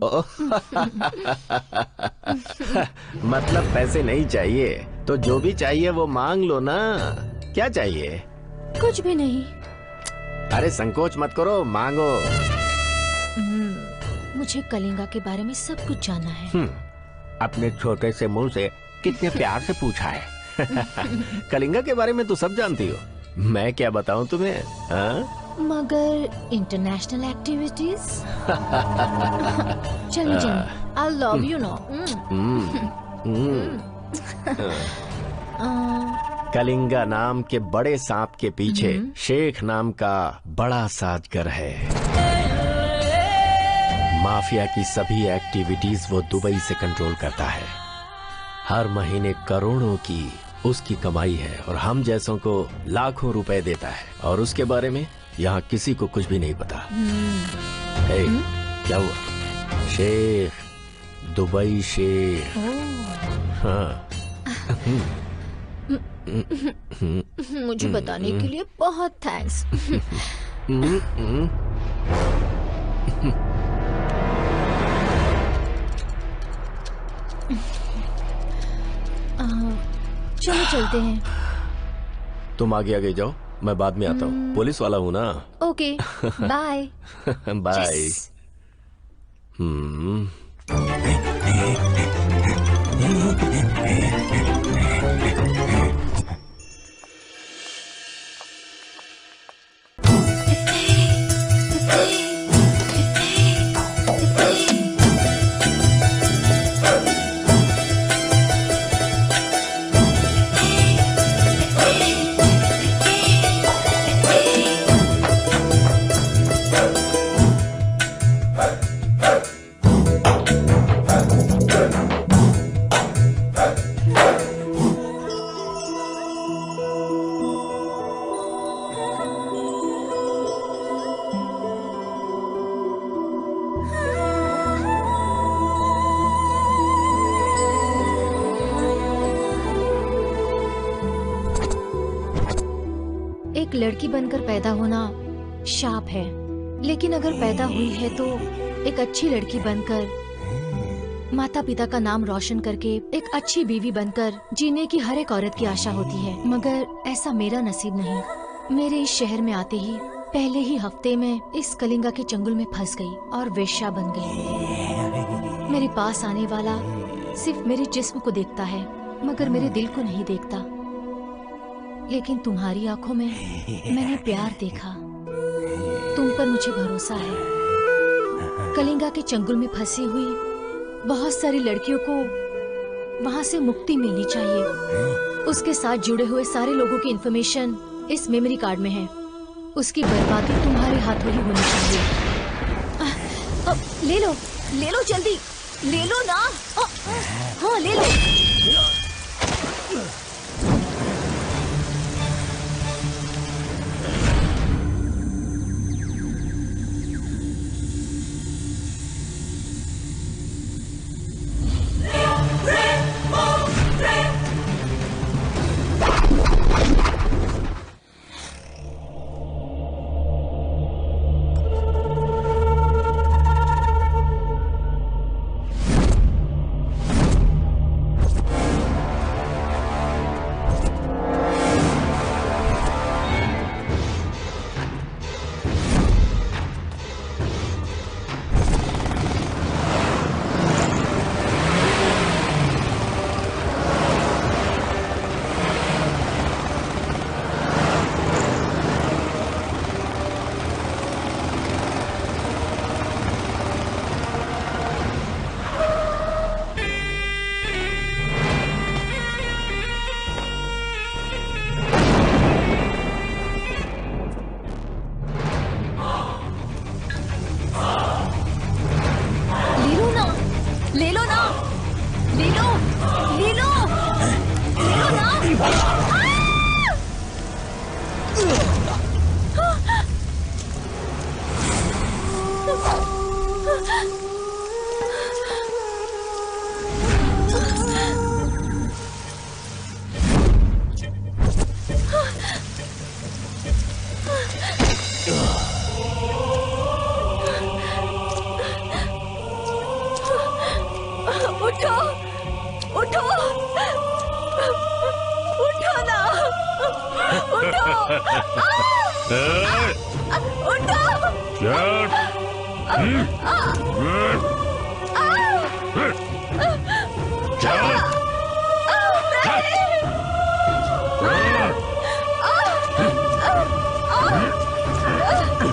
मतलब पैसे नहीं चाहिए तो जो भी चाहिए वो मांग लो ना। क्या चाहिए? कुछ भी नहीं। अरे संकोच मत करो, मांगो। मुझे कलिंगा के बारे में सब कुछ जानना है। अपने छोटे से मुंह से कितने प्यार से पूछा है। कलिंगा के बारे में तो सब जानती हो, मैं क्या बताऊं तुम्हें? मगर इंटरनेशनल एक्टिविटीज? चलो चलो, आई लव यू नो। कलिंगा नाम के बड़े सांप के पीछे शेख नाम का बड़ा साजगर है। माफिया की सभी एक्टिविटीज वो दुबई से कंट्रोल करता है। हर महीने करोड़ों की उसकी कमाई है और हम जैसों को लाखों रुपए देता है। और उसके बारे में यहाँ किसी को कुछ भी नहीं पता। हे, क्या हुआ? शेख, दुबई शेख। हाँ। मुझे बताने के लिए बहुत थैंक्स। चलो चलते हैं। तुम आगे आगे जाओ, मैं बाद में आता हूँ। पुलिस वाला हूँ ना। Okay, bye. बाय। लड़की बनकर पैदा होना शाप है, लेकिन अगर पैदा हुई है तो एक अच्छी लड़की बनकर माता पिता का नाम रोशन करके एक अच्छी बीवी बनकर जीने की हर एक औरत की आशा होती है। मगर ऐसा मेरा नसीब नहीं। मेरे इस शहर में आते ही पहले ही हफ्ते में इस कलिंगा के चंगुल में फंस गई और वेश्या बन गई। मेरे पास आने वाला सिर्फ मेरे जिस्म को देखता है मगर मेरे दिल को नहीं देखता। लेकिन तुम्हारी आंखों में मैंने प्यार देखा। तुम पर मुझे भरोसा है। कलिंगा के चंगुल में फंसी हुई बहुत सारी लड़कियों को वहां से मुक्ति मिलनी चाहिए। उसके साथ जुड़े हुए सारे लोगों की इंफॉर्मेशन इस मेमोरी कार्ड में है। उसकी बर्बादी तुम्हारे हाथों ही होनी चाहिए। ले लो जल्दी, ले लो ना। हाँ ले लो।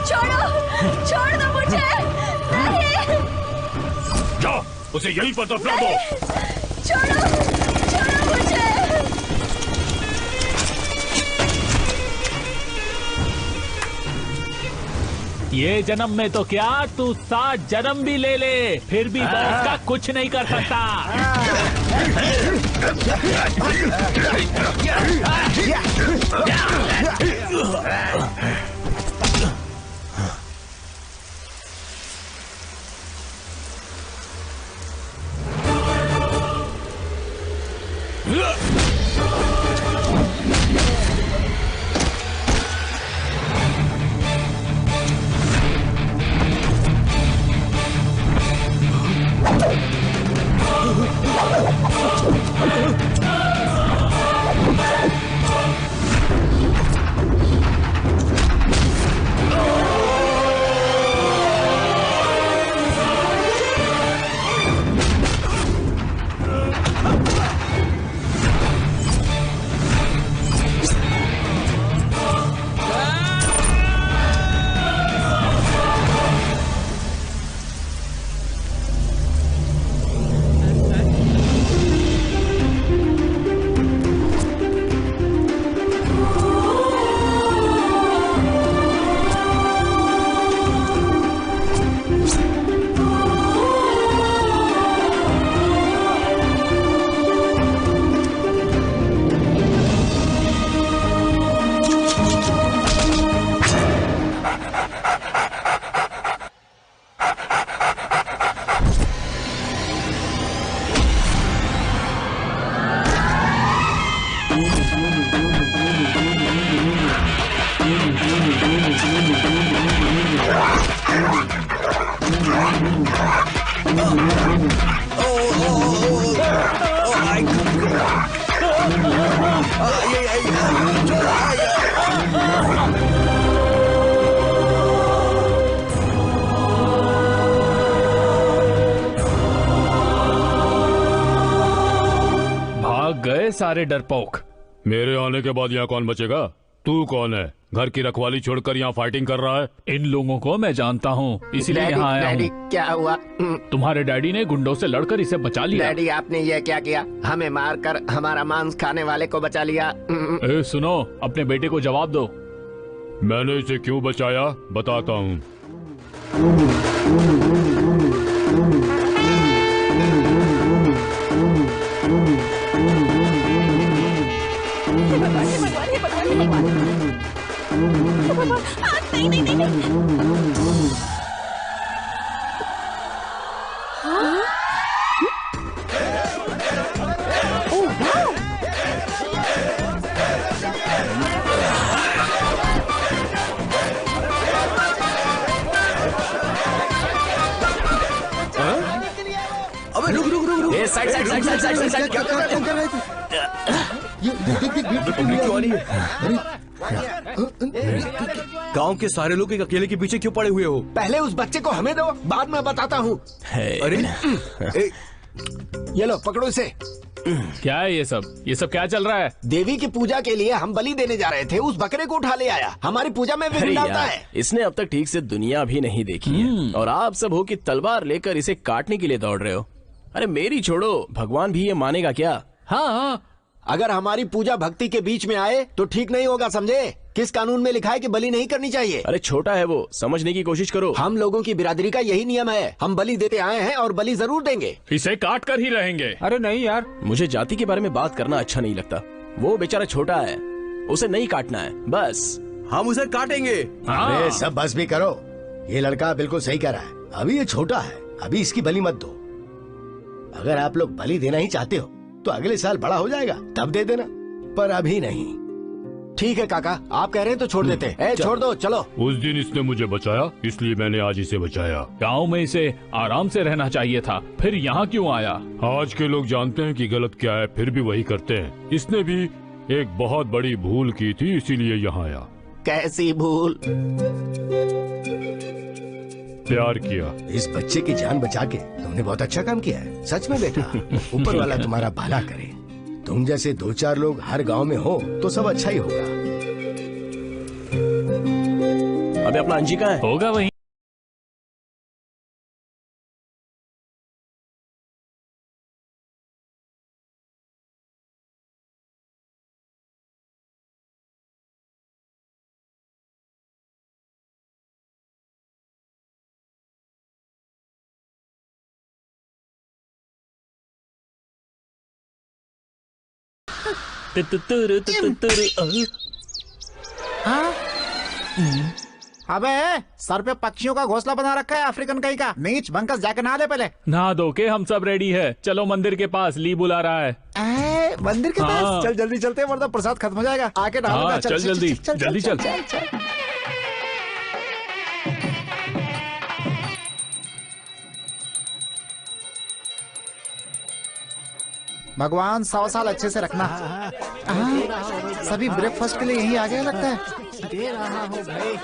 छोड़ो, छोड़ दो मुझे। नहीं। जाओ, उसे यहीं पर दफना दो। छोड़ो, छोड़ो मुझे। ये जन्म में तो क्या, तू 7 जन्म भी ले ले, फिर भी बॉस का कुछ नहीं कर सकता। भाग गए सारे डरपोक। मेरे आने के बाद यहाँ कौन बचेगा? तू कौन है? घर की रखवाली छोड़कर यहाँ फाइटिंग कर रहा है? इन लोगों को मैं जानता हूँ, इसीलिए यहाँ आया हूँ। क्या हुआ? तुम्हारे डैडी ने गुंडों से लड़कर इसे बचा लिया। डैडी, आपने ये क्या किया? हमें मारकर हमारा मांस खाने वाले को बचा लिया। ए, सुनो, अपने बेटे को जवाब दो। मैंने इसे क्यों बचाया बताता हूँ। अबे रुक रुक रुक रुक। Side side side side side side. क्या कर रहे थे? ये देख क्यों आ रही है? गांव के सारे लोग एक अकेले के पीछे क्यों पड़े हुए हो? पहले उस बच्चे को हमें दो, बाद में बताता हूँ। अरे ये लो, पकड़ो इसे। क्या है ये सब क्या चल रहा है? देवी की पूजा के लिए हम बलि देने जा रहे थे, उस बकरे को उठा ले आया। हमारी पूजा में विघ्न डालता है। इसने अब तक ठीक से दुनिया भी नहीं देखी है, और आप सब हो कि तलवार लेकर इसे काटने के लिए दौड़ रहे हो। अरे मेरी छोड़ो, भगवान भी ये मानेगा क्या? हाँ, अगर हमारी पूजा भक्ति के बीच में आए तो ठीक नहीं होगा, समझे? किस कानून में लिखा है कि बलि नहीं करनी चाहिए? अरे छोटा है वो, समझने की कोशिश करो। हम लोगों की बिरादरी का यही नियम है, हम बलि देते आए हैं और बलि जरूर देंगे। इसे काट कर ही रहेंगे। अरे नहीं यार, मुझे जाति के बारे में बात करना अच्छा नहीं लगता। वो बेचारा छोटा है, उसे नहीं काटना है, बस। हम उसे काटेंगे। अरे सब बस भी करो, ये लड़का बिल्कुल सही कह रहा है। अभी ये छोटा है, अभी इसकी बलि मत दो। अगर आप लोग बलि देना ही चाहते हो तो अगले साल बड़ा हो जाएगा, तब दे देना, पर अभी नहीं। ठीक है काका, आप कह रहे हैं तो छोड़ देते हैं। छोड़ दो, चलो। उस दिन इसने मुझे बचाया, इसलिए मैंने आज इसे बचाया। गांव में इसे आराम से रहना चाहिए था, फिर यहाँ क्यों आया? आज के लोग जानते हैं कि गलत क्या है, फिर भी वही करते हैं। इसने भी एक बहुत बड़ी भूल की थी, इसीलिए यहाँ आया। कैसी भूल? प्यार किया। इस बच्चे की जान बचा के तुमने बहुत अच्छा काम किया है, सच में बेटा। ऊपर वाला तुम्हारा भला करे। तुम जैसे 2-4 लोग हर गांव में हो तो सब अच्छा ही होगा। अबे अपना अंजी कहाँ है? होगा वहीं। हाँ? अबे सर पे पक्षियों का घोंसला बना रखा है अफ्रीकन कहीं का। नीच बंकस जाके नहा ले पहले। नहा धो के हम सब रेडी है। चलो मंदिर के पास, ली बुला रहा है। मंदिर के हाँ। पास? चल जल्दी चलते हैं वरना प्रसाद खत्म हो जाएगा। आके नहा लेना। हाँ, चल जल्दी जल्दी चल। भगवान 100 साल अच्छे से रखना। सभी ब्रेकफास्ट के लिए यहीं आ गए लगता है। दे रहा हूँ भाई।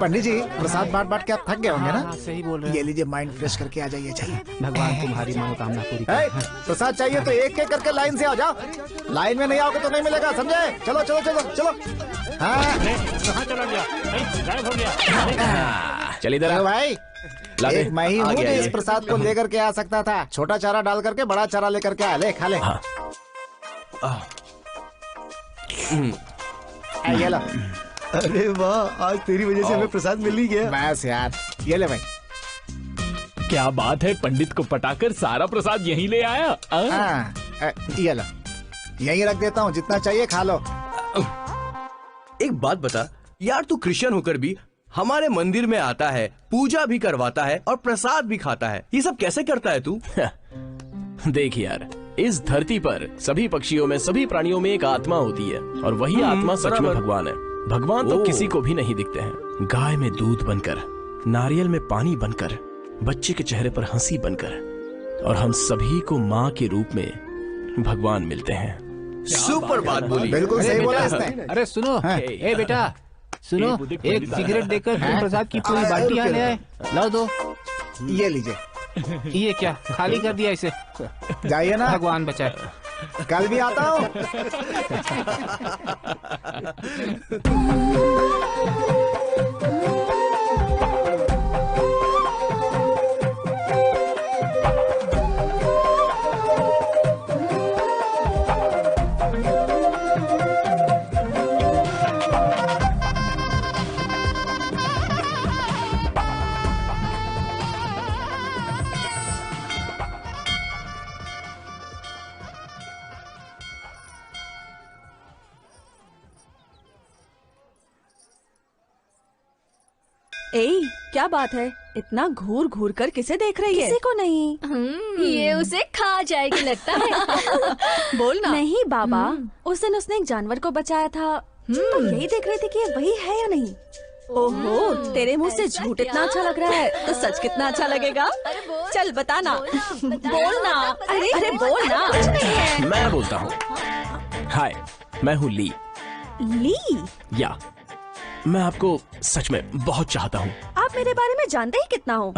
पंडित जी प्रसाद बांट बांट के आप थक गए होंगे ना? सही बोल रहे हैं। ये लीजिए, माइंड फ्रेश करके आ जाइए। चाहिए भगवान तुम्हारी मनोकामना पूरी करे। प्रसाद चाहिए तो एक एक करके लाइन से आ जाओ। लाइन में नहीं आओगे तो नहीं मिलेगा, समझे? चलो चलो चलो चलो। हाँ चला गया? गायब हो गया। चल इधर भाई। एक मैं ही हूँ जो इस प्रसाद को लेकर के आ सकता था। छोटा चारा डाल करके बड़ा चारा लेकर के आ। ले खा ले। ये लो। अरे वाह, आज तेरी वजह से हमें प्रसाद मिल ही गया। बस यार, ये ले भाई। क्या बात है, पंडित को पटाकर सारा प्रसाद यहीं ले आया। ये लो, यहीं रख देता हूँ, जितना चाहिए खा लो। एक बात बता यार, तू क्रिश्चियन होकर भी हमारे मंदिर में आता है, पूजा भी करवाता है और प्रसाद भी खाता है। ये सब कैसे करता है तू? देख यार, इस धरती पर सभी पक्षियों में, सभी प्राणियों में एक आत्मा होती है और वही आत्मा सच में भगवान है। भगवान तो किसी को भी नहीं दिखते हैं। गाय में दूध बनकर, नारियल में पानी बनकर, बच्चे के चेहरे पर हंसी बनकर, और हम सभी को माँ के रूप में भगवान मिलते हैं। सुपर बात बोली। बिल्कुल सही बोला इसने। अरे सुनो, ए बेटा सुनो, एक सिगरेट देकर फिर प्रसाद की पूरी बाल्टी यहाँ ले आए। लाओ दो। ये लीजिए। ये क्या खाली कर दिया इसे? जाइए ना। भगवान बचाए। कल भी आता हूँ। ए, क्या बात है? इतना घूर घूर कर किसे देख रही है? किसी को नहीं। ये उसे खा जाएगी लगता है। बोल ना। नहीं बाबा, उस दिन उसने एक जानवर को बचाया था। तो यही देख रही थी कि ये वही है या नहीं। ओहो, तेरे मुंह से झूठ इतना अच्छा लग रहा है तो सच कितना अच्छा लगेगा? चल बताना। बोलना। अरे बोलना। मैं बोलता हूँ। हाय, मैं हूँ ली। ली? या मैं आपको सच में बहुत चाहता हूँ। आप मेरे बारे में जानते ही कितना हो?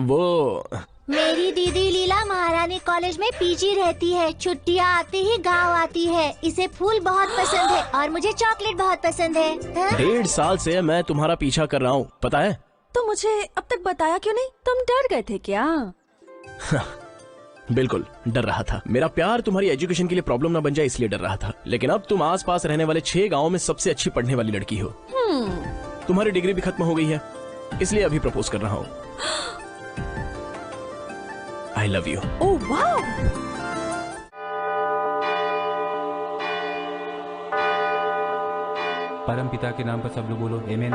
वो मेरी दीदी लीला महारानी कॉलेज में पीजी रहती है। छुट्टियाँ आती ही गांव आती है। इसे फूल बहुत पसंद है और मुझे चॉकलेट बहुत पसंद है। 1.5 साल से मैं तुम्हारा पीछा कर रहा हूँ, पता है? तो मुझे अब तक बताया क्यों नहीं? तुम डर गए थे क्या? बिल्कुल डर रहा था। मेरा प्यार तुम्हारी एजुकेशन के लिए प्रॉब्लम ना बन जाए, इसलिए डर रहा था। लेकिन अब तुम आसपास रहने वाले 6 गांवों में सबसे अच्छी पढ़ने वाली लड़की हो। तुम्हारी डिग्री भी खत्म हो गई है, इसलिए अभी प्रपोज कर रहा हूँ। आई लव यू। Oh wow! परम पिता के नाम पर सब लोग बोलो आमीन।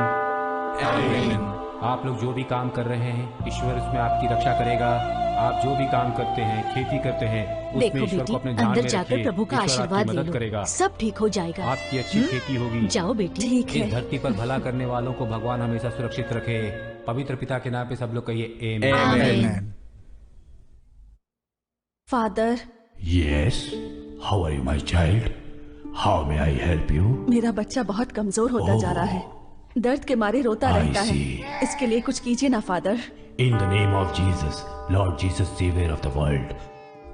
आप लोग जो भी काम कर रहे हैं, ईश्वर उसमें आपकी रक्षा करेगा। आप जो भी काम करते हैं, खेती करते हैं, उसमें देखो ईश्वर बेटी, को अपने ध्यान अंदर में जाकर रखिए। प्रभु का ईश्वर आपकी आशीर्वाद ले मदद लो, करेगा। सब ठीक हो जाएगा। आपकी अच्छी खेती होगी। जाओ बेटी। ठीक है। इस धरती पर भला करने वालों को भगवान हमेशा सुरक्षित रखे। पवित्र पिता के नाम पे सब लोग कहिए आमीन। Father, yes, how are you my child? How may I help you? मेरा बच्चा बहुत कमजोर होता जा रहा है, दर्द के मारे रोता रहता है। इसके लिए कुछ कीजिए ना father. In the name of Jesus, Lord Jesus saviour of the world,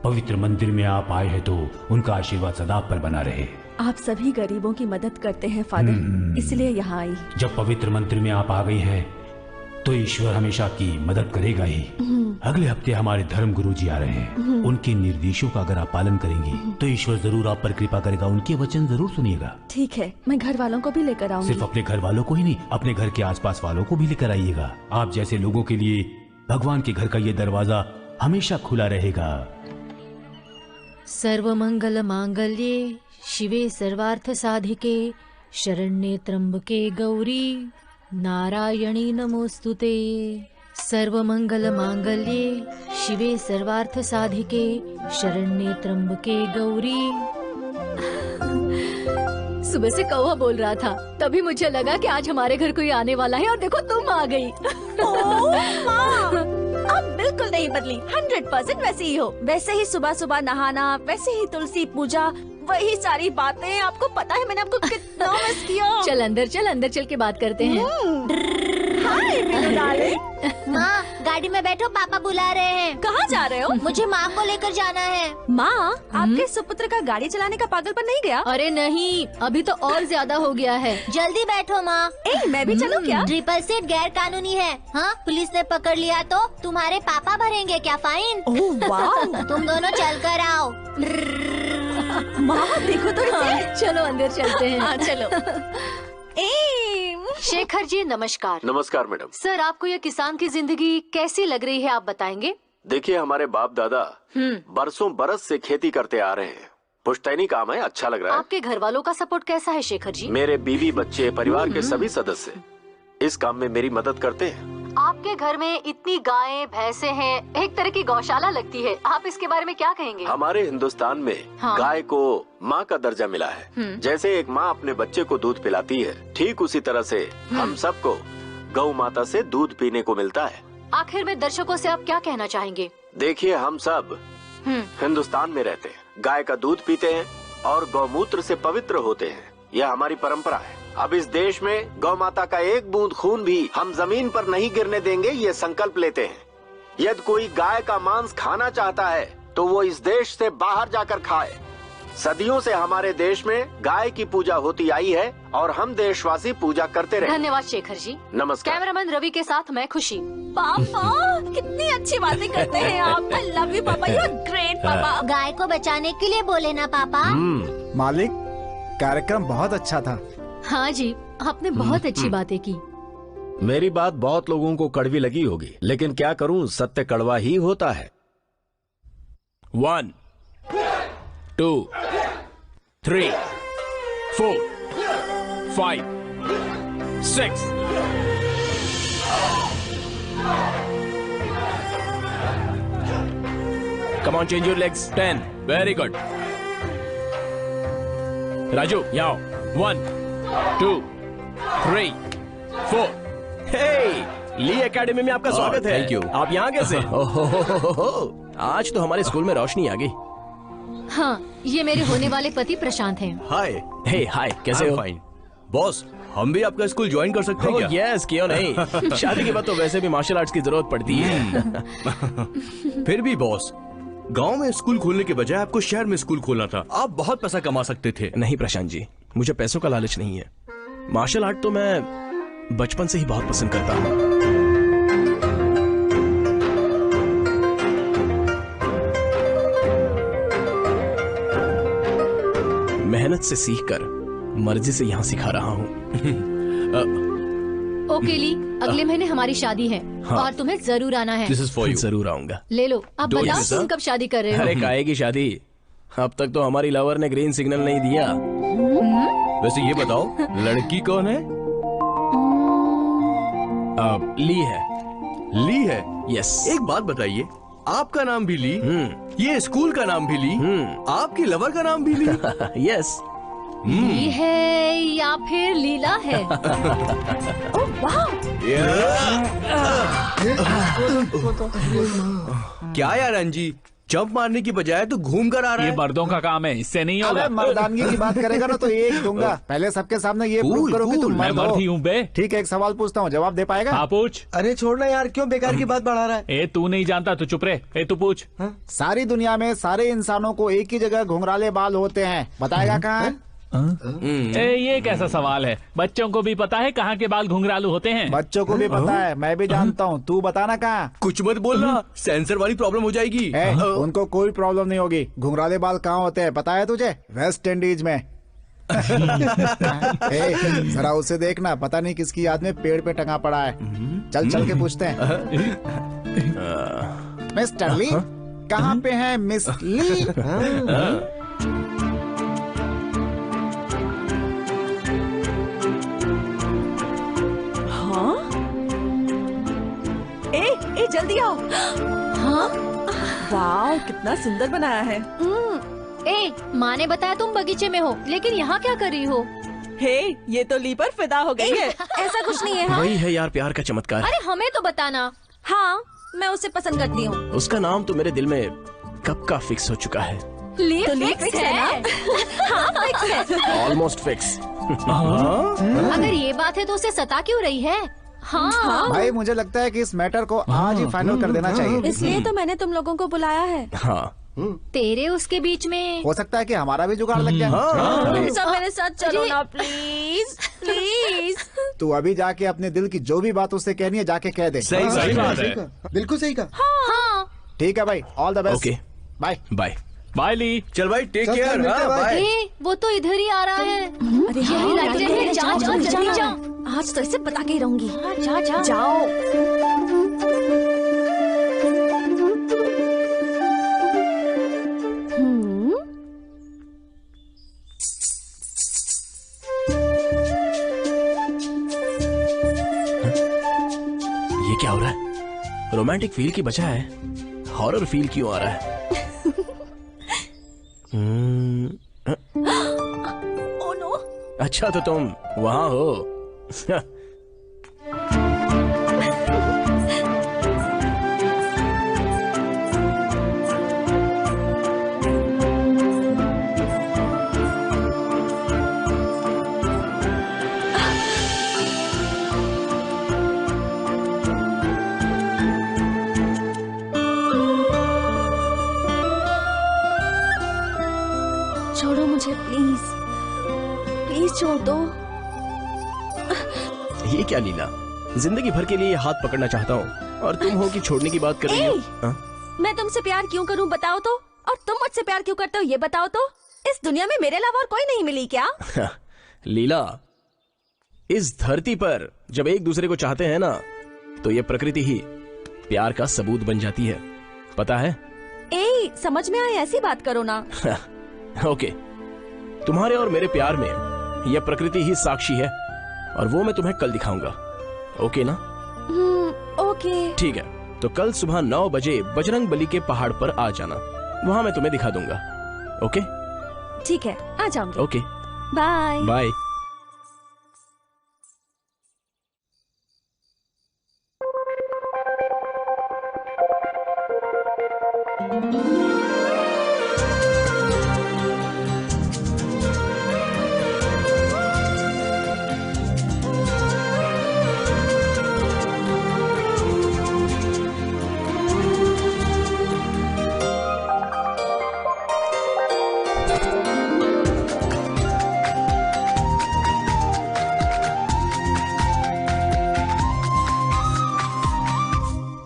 पवित्र मंदिर में आप आए हैं तो उनका आशीर्वाद सदा आप पर बना रहे। आप सभी गरीबों की मदद करते हैं फादर, इसलिए यहाँ आई। जब पवित्र मंदिर में आप आ गई हैं तो ईश्वर हमेशा आपकी मदद करेगा ही। अगले हफ्ते हमारे धर्म गुरु जी आ रहे हैं, उनके निर्देशों का अगर आप पालन करेंगी तो ईश्वर जरूर आप पर कृपा करेगा। उनके वचन जरूर सुनिएगा। ठीक है, मैं घर वालों को भी लेकर आऊंगी। सिर्फ अपने घर वालों को ही नहीं, अपने घर के आसपास वालों को भी लेकर आइएगा। आप जैसे लोगों के लिए भगवान के घर का ये दरवाजा हमेशा खुला रहेगा। सर्वमंगल मांगल्ये शिवे सर्वार्थ साधिके शरण्ये त्र्यंबके गौरी नारायणी नमोस्तुते। सर्वमंगल मांगल्ये शिवे सर्वार्थ साधिके शरण्ये त्र्यंबके गौरी। सुबह से कौवा बोल रहा था, तभी मुझे लगा कि आज हमारे घर कोई आने वाला है और देखो तुम आ गई। आप बिल्कुल नहीं बदली, 100% वैसे ही हो। वैसे ही सुबह सुबह नहाना, वैसे ही तुलसी पूजा, वही सारी बातें। आपको पता है मैंने आपको कितना मिस किया। चल अंदर चल के बात करते हैं। हाय मेरे डार्लिंग। माँ गाड़ी में बैठो, पापा बुला रहे हैं। कहाँ जा रहे हो? मुझे माँ को लेकर जाना है। माँ, आपके सुपुत्र का गाड़ी चलाने का पागलपन नहीं गया? अरे नहीं, अभी तो और ज्यादा हो गया है। जल्दी बैठो माँ। मैं भी चलूं क्या? ट्रिपल सीट गैर कानूनी है। हाँ, पुलिस ने पकड़ लिया तो तुम्हारे पापा भरेंगे क्या फाइन? ओह वाह। तुम दोनों चल कर आओ। माँ देखो तो हाँ, चलो अंदर चलते हैं। हाँ चलो। शेखर जी नमस्कार। नमस्कार मैडम। सर, आपको यह किसान की जिंदगी कैसी लग रही है, आप बताएंगे? देखिए, हमारे बाप दादा बरसों बरस से खेती करते आ रहे हैं। पुश्तैनी काम है, अच्छा लग रहा है। आपके घर वालों का सपोर्ट कैसा है शेखर जी? मेरे बीवी बच्चे, परिवार के सभी सदस्य इस काम में मेरी मदद करते हैं। आपके घर में इतनी गायें भैंसे हैं, एक तरह की गौशाला लगती है। आप इसके बारे में क्या कहेंगे? हमारे हिंदुस्तान में गाय को माँ का दर्जा मिला है। जैसे एक माँ अपने बच्चे को दूध पिलाती है, ठीक उसी तरह से हम सबको गौ माता से दूध पीने को मिलता है। आखिर में दर्शकों से आप क्या कहना चाहेंगे? देखिए, हम सब हिंदुस्तान में रहते हैं, गाय का दूध पीते हैं और गौमूत्र से पवित्र होते हैं। यह हमारी परंपरा है। अब इस देश में गौ माता का एक बूंद खून भी हम जमीन पर नहीं गिरने देंगे, ये संकल्प लेते हैं। यदि कोई गाय का मांस खाना चाहता है तो वो इस देश से बाहर जाकर खाए। सदियों से हमारे देश में गाय की पूजा होती आई है और हम देशवासी पूजा करते रहे। धन्यवाद शेखर जी। नमस्कार। कैमरामैन रवि के साथ मैं खुशी। पापा कितनी अच्छी बातें करते हैं आप। I love you पापा, you are great पापा। गाय को बचाने के लिए बोले ना पापा। मालिक, कार्यक्रम बहुत अच्छा था। हाँ जी, आपने बहुत अच्छी बातें की। मेरी बात बहुत लोगों को कड़वी लगी होगी, लेकिन क्या करूं, सत्य कड़वा ही होता है। 1 2 3 4 5 6 Come on, change your legs. 10. Very good. Raju, यहाँ 1 2 3 4। हे, ली एकेडमी में आपका स्वागत है। Thank you. आप यहाँ कैसे? आज तो हमारे स्कूल में रोशनी आ गई। हाँ, ये मेरे होने वाले पति प्रशांत हैं। हाय। हे हाय, कैसे हो? फाइन। बॉस, हम भी आपका स्कूल ज्वाइन कर सकते हैं क्या? यस, क्यों नहीं। शादी के बाद तो वैसे भी मार्शल आर्ट्स की जरूरत पड़ती है। फिर भी बॉस, गांव में स्कूल खोलने के बजाय आपको शहर में स्कूल खोलना था। आप बहुत पैसा कमा सकते थे। नहीं प्रशांत जी, मुझे पैसों का लालच नहीं है। मार्शल आर्ट तो मैं बचपन से ही बहुत पसंद करता हूँ। मेहनत से सीखकर मर्जी से यहाँ सिखा रहा हूँ। ओके ली, अगले महीने हमारी शादी है और तुम्हें जरूर आना है। This is for you. जरूर आऊंगा। ले लो, अब बताओ तुम कब शादी कर रहे हो? अरे काहे की शादी, अब तक तो हमारी लवर ने ग्रीन सिग्नल नहीं दिया। वैसे ये बताओ, लड़की कौन है? ली है। ली है? यस। एक बात बताइए, आपका नाम भी ली, ये स्कूल का नाम भी ली, आपकी लवर का नाम भी ली। यस। ली है या फिर लीला है? ओह वाह। क्या यार अंजी, जंप मारने की बजाय तो घूम कर आ रहा है। ये मर्दों का काम है, इससे नहीं होगा। अबे मर्दानगी की बात करेगा ना तो एक दूंगा। पहले सबके सामने ये प्रूव करो कि तुम मर्द ही हूँ बे। ठीक है, एक सवाल पूछता हूँ, जवाब दे पाएगा? हाँ पूछ। अरे छोड़ना यार, क्यों बेकार की बात बढ़ा रहा है? ए तू नहीं जानता, तू चुप रहे। ए तू पूछ। सारी दुनिया में सारे इंसानों को एक ही जगह घुंघराले बाल होते हैं, बताएगा कहाँ? ये कैसा सवाल है? बच्चों को भी पता है कहाँ के बाल घुंघरालू होते हैं। बच्चों को भी पता है, मैं भी जानता हूँ, तू बताना कहाँ? कुछ मत बोलना, सेंसर वाली प्रॉब्लम हो जाएगी। उनको कोई प्रॉब्लम नहीं होगी। घुंघराले बाल कहाँ होते हैं पता है तुझे? वेस्ट इंडीज में। जरा उसे देखना, पता नहीं किसकी याद में पेड़ पे टंगा पड़ा है। चल चल के पूछते हैं। मिस्टर ली, कहाँ पे है मिस ली? ए जल्दी आओ। हाँ वाह, कितना सुंदर बनाया है। ए, माँ ने बताया तुम बगीचे में हो, लेकिन यहाँ क्या कर रही हो? हे, ये तो ली पर फिदा हो गई है। ऐसा कुछ नहीं है। हाँ? वही है यार प्यार का चमत्कार। अरे हमें तो बताना। हाँ, मैं उसे पसंद करती हूँ। उसका नाम तो मेरे दिल में कब का फिक्स हो चुका है। ली फिक्स है ना? हाँ फिक्स है। Almost fix. अगर ये बात है तो उसे सता क्यों रही है? हाँ भाई, मुझे लगता है कि इस मैटर को आज ही फाइनल कर देना चाहिए। इसलिए तो मैंने तुम लोगों को बुलाया है। हाँ, तेरे उसके बीच में हो सकता है कि हमारा भी जुगाड़ लग जाए। सब मेरे साथ चलो ना प्लीज प्लीज। तू अभी जाके अपने दिल की जो भी बात उससे कहनी है जाके कह दे। सही बात है। बिल्कुल सही कहा। हाँ ठीक है भाई, all the best. Okay bye bye bye Lee. चल भाई, टेक केयर। बाय। वो तो इधर ही आ रहा है। अरे यही लाइट है, जा जल्दी जा। आज तो इसे बता के ही रहूंगी। जा जा जाओ। ये क्या हो रहा है? रोमांटिक फील की बजाय हॉरर फील क्यों आ रहा है? Oh no. अच्छा तो तुम वहाँ हो। छोड़ो मुझे प्लीज, प्लीज छोड़ दो। ये क्या लीला, जिंदगी भर के लिए हाथ पकड़ना चाहता हूँ और तुम हो कि छोड़ने की बात कर रही हो। मैं तुमसे प्यार क्यों करूं बताओ तो, और तुम मुझसे प्यार क्यों करते हो ये बताओ तो। इस दुनिया में मेरे अलावा और कोई नहीं मिली क्या? लीला, इस धरती पर जब एक दूसरे को चाहते हैं ना तो ये प्रकृति ही प्यार का सबूत बन जाती है, पता है? ए, समझ में आए ऐसी बात करो ना। ओके, तुम्हारे और मेरे प्यार में यह प्रकृति ही साक्षी है और वो मैं तुम्हें कल दिखाऊंगा। ओके ना? ओके। ठीक है, तो कल सुबह 9 बजे बजरंग बली के पहाड़ पर आ जाना, वहां मैं तुम्हें दिखा दूंगा। ओके? ठीक है, आ जाऊंगी। Okay, bye bye.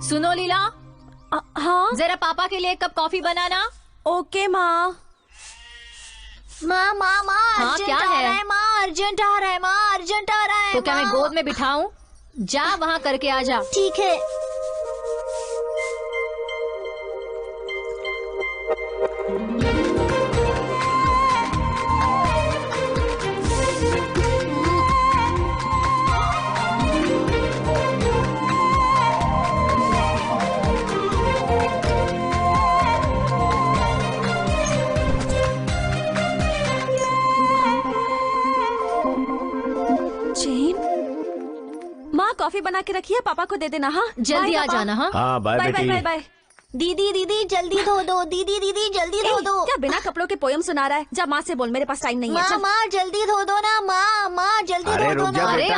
सुनो लीला, हाँ जरा पापा के लिए एक कप कॉफी बनाना। ओके माँ। माँ माँ माँ, हाँ, अर्जेंट क्या आ है? रहा है माँ, अर्जेंट आ रहा है माँ, अर्जेंट आ रहा है। तो क्या मैं माँ। गोद में बिठाऊं? जा वहाँ करके आ जा। ठीक है। माँ कॉफी बना के रखी है, पापा को दे देना। हाँ जल्दी बाय आ पापा। जाना। हाँ हाँ बाय बाय बाय बेटी। Bye bye. दीदी दीदी जल्दी धो दो, दीदी दीदी जल्दी धो दो। क्या बिना कपड़ों के पोयम सुना रहा है? जा माँ से बोल, मेरे पास टाइम नहीं है। माँ माँ जल्दी धो दो ना, माँ जल्दी धो दो ना। अरे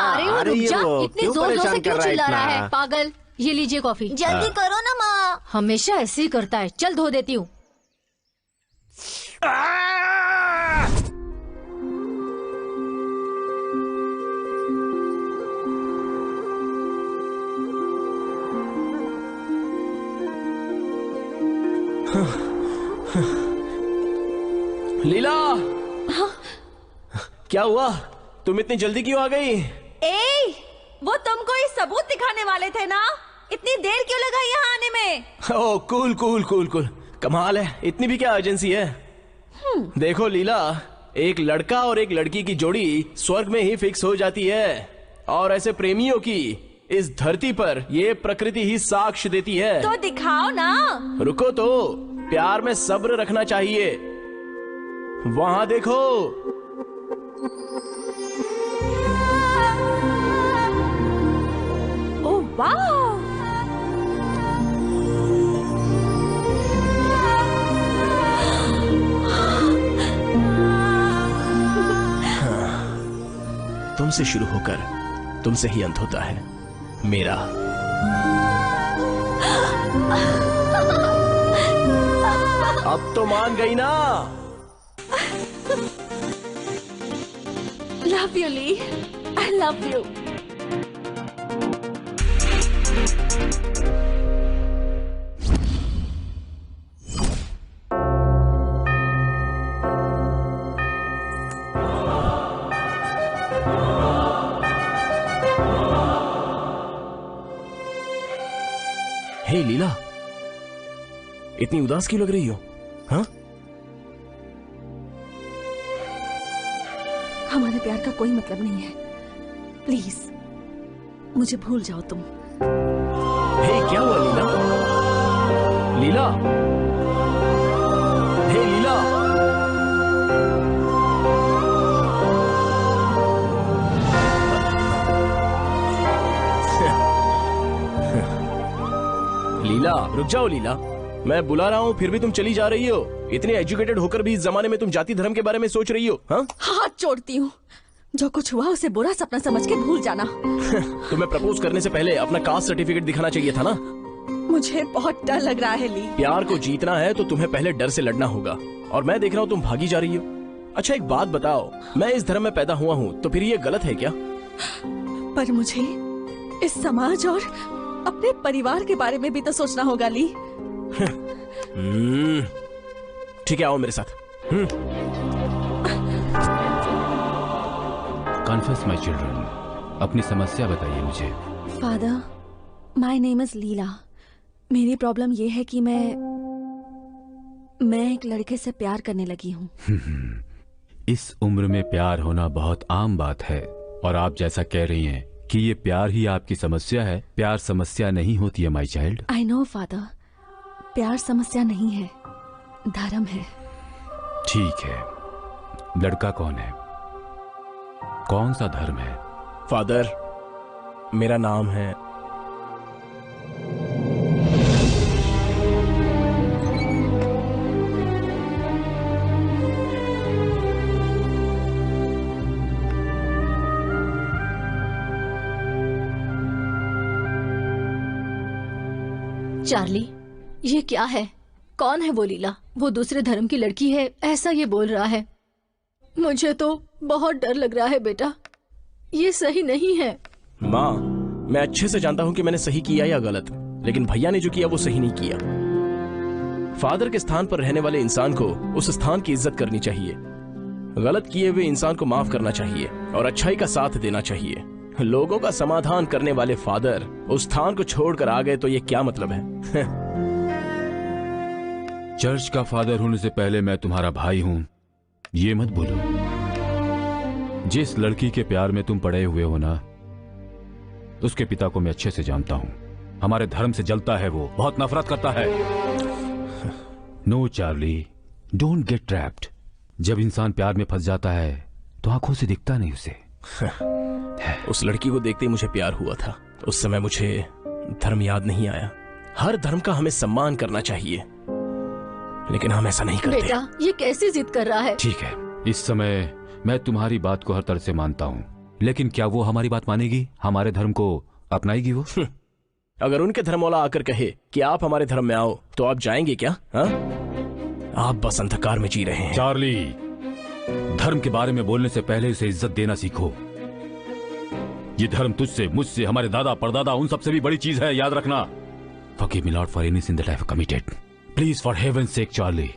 रुक जा, इतनी जोर जोर से क्यों चिल्ला रहा है पागल? ये लीजिए कॉफी। जल्दी करो ना माँ। हमेशा ऐसे ही करता है। चल धो देती हूँ। लीला, क्या हुआ? तुम इतनी जल्दी क्यों आ गई? वो तुमको ये सबूत दिखाने वाले थे ना? इतनी देर क्यों लगाई यहाँ आने में? ओह कूल कूल कूल कूल, कमाल है, इतनी भी क्या अर्जेंसी है? देखो लीला, एक लड़का और एक लड़की की जोड़ी स्वर्ग में ही फिक्स हो जाती है, और ऐसे प्रेमियों की इस धरती पर ये प्रकृति ही साक्ष्य देती है। तो दिखाओ ना। रुको तो, प्यार में सब्र रखना चाहिए। वहां देखो। ओह वाह, तुमसे शुरू होकर तुमसे ही अंत होता है मेरा। अब तो मान गई ना? Love you Lee, I love you. Hey Leela, इतनी उदास क्यों लग रही हो? हाँ? हमारे प्यार का कोई मतलब नहीं है, प्लीज मुझे भूल जाओ तुम। हे क्या हुआ लीला? लीला, हे लीला। लीला रुक जाओ लीला, मैं बुला रहा हूँ फिर भी तुम चली जा रही हो। इतनी एजुकेटेड होकर भी इस जमाने में तुम जाति धर्म के बारे में सोच रही हो? हाँ? हाथ जोड़ती हूँ, जो कुछ हुआ उसे बुरा सपना समझ के भूल जाना। तुम्हें प्रपोज करने से पहले अपना कास्ट सर्टिफिकेट दिखाना चाहिए था ना। मुझे बहुत डर लग रहा है ली। प्यार को जीतना है तो तुम्हें पहले डर से लड़ना होगा, और मैं देख रहा हूँ तुम भागी जा रही हो। अच्छा एक बात बताओ, मैं इस धर्म में पैदा हुआ हूँ तो फिर ये गलत है क्या? पर मुझे इस समाज और अपने परिवार के बारे में भी तो सोचना होगा ली। ठीक है, आओ मेरे साथ। कन्फेस माय चिल्ड्रन, अपनी समस्या बताइए मुझे। फादर, माय नेम इज लीला। मेरी प्रॉब्लम ये है कि मैं एक लड़के से प्यार करने लगी हूँ। इस उम्र में प्यार होना बहुत आम बात है, और आप जैसा कह रही हैं कि ये प्यार ही आपकी समस्या है। प्यार समस्या नहीं होती है my child. I know father, प्यार समस्या नहीं है, धर्म है। ठीक है, लड़का कौन है? कौन सा धर्म है? फादर, मेरा नाम है चार्ली। ये क्या है? कौन है वो लीला? वो दूसरे धर्म की लड़की है ऐसा ये बोल रहा है। मुझे तो बहुत डर लग रहा है बेटा, ये सही नहीं है। माँ, मैं अच्छे से जानता हूँ कि मैंने सही किया या गलत, लेकिन भैया ने जो किया वो सही नहीं किया। फादर के स्थान पर रहने वाले इंसान को उस स्थान की इज्जत करनी चाहिए। गलत किए हुए इंसान को माफ करना चाहिए और अच्छाई का साथ देना चाहिए। लोगों का समाधान करने वाले फादर उस स्थान को छोड़कर आ गए तो ये क्या मतलब है? चर्च का फादर होने से पहले मैं तुम्हारा भाई हूं, ये मत भूलो। जिस लड़की के प्यार में तुम पड़े हुए हो ना, उसके पिता को मैं अच्छे से जानता हूं। हमारे धर्म से जलता है, वो बहुत नफरत करता है। No Charlie, don't get trapped. जब इंसान प्यार में फंस जाता है तो आंखों से दिखता नहीं उसे। उस लड़की को देखते ही मुझे प्यार हुआ था। उस समय मुझे धर्म याद नहीं आया। हर धर्म का हमें सम्मान करना चाहिए, लेकिन हम ऐसा नहीं करते। बेटा, ये कैसी जिद कर रहा है? ठीक है, इस समय मैं तुम्हारी बात को हर तरह से मानता हूँ, लेकिन क्या वो हमारी बात मानेगी? हमारे धर्म को अपनाएगी वो? अगर उनके धर्म वाला आकर कहे कि आप हमारे धर्म में आओ, तो आप जाएंगे क्या? हा? आप बस अंधकार में जी रहे हैं। चार्ली, धर्म के बारे में बोलने से पहले उसे इज्जत देना सीखो। ये धर्म तुझसे, मुझसे, हमारे दादा परदादा उन सबसे भी बड़ी चीज है, याद रखना। Forgive me Lord for any sin that I have committed. Please for heaven's sake Charlie,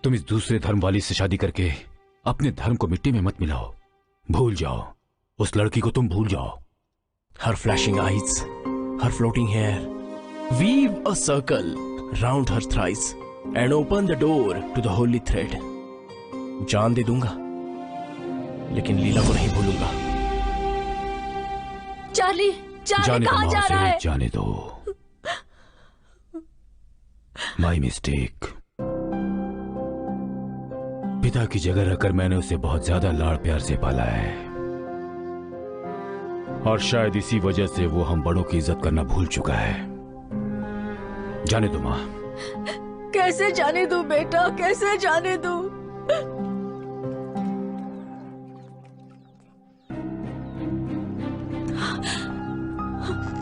तुम इस दूसरे धर्म वाली से शादी करके अपने धर्म को मिट्टी में मत मिलाओ। भूल जाओ, उस लड़की को तुम भूल जाओ। Her flashing eyes, her floating hair, weave a circle round her thrice and open the door to the holy thread. जान दे दूंगा, लेकिन लीला को नहीं भूलूंगा। चार्ली, चार्ली कहाँ जा रहा है? जाने दो, माई मिस्टेक। पिता की जगह रखकर मैंने उसे बहुत ज्यादा लाड़ प्यार से पाला है, और शायद इसी वजह से वो हम बड़ों की इज्जत करना भूल चुका है। जाने दो माँ। कैसे जाने दूं बेटा, कैसे जाने दूं?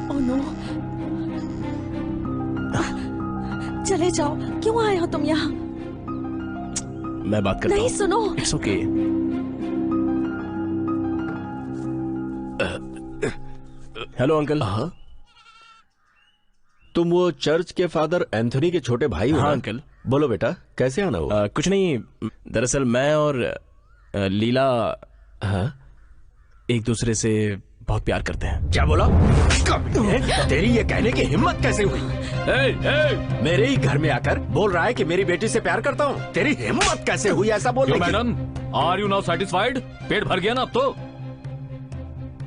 ओह नो, चले जाओ। क्यों आए हो तुम यहाँ? मैं बात करता हूँ। नहीं, सुनो। It's okay. Hello uncle. हाँ, तुम वो चर्च के फादर एंथोनी के छोटे भाई हो? हाँ अंकल। बोलो बेटा, कैसे आना हुआ? कुछ नहीं, दरअसल मैं और लीला एक दूसरे से बहुत प्यार करते हैं। क्या बोला? तेरी ये कहने की हिम्मत कैसे हुई? मेरे ही घर में आकर बोल रहा है कि मेरी बेटी से प्यार करता हूँ। तेरी हिम्मत कैसे हुई ऐसा बोलने की? Madam, are you now satisfied? पेट भर गया ना अब तो?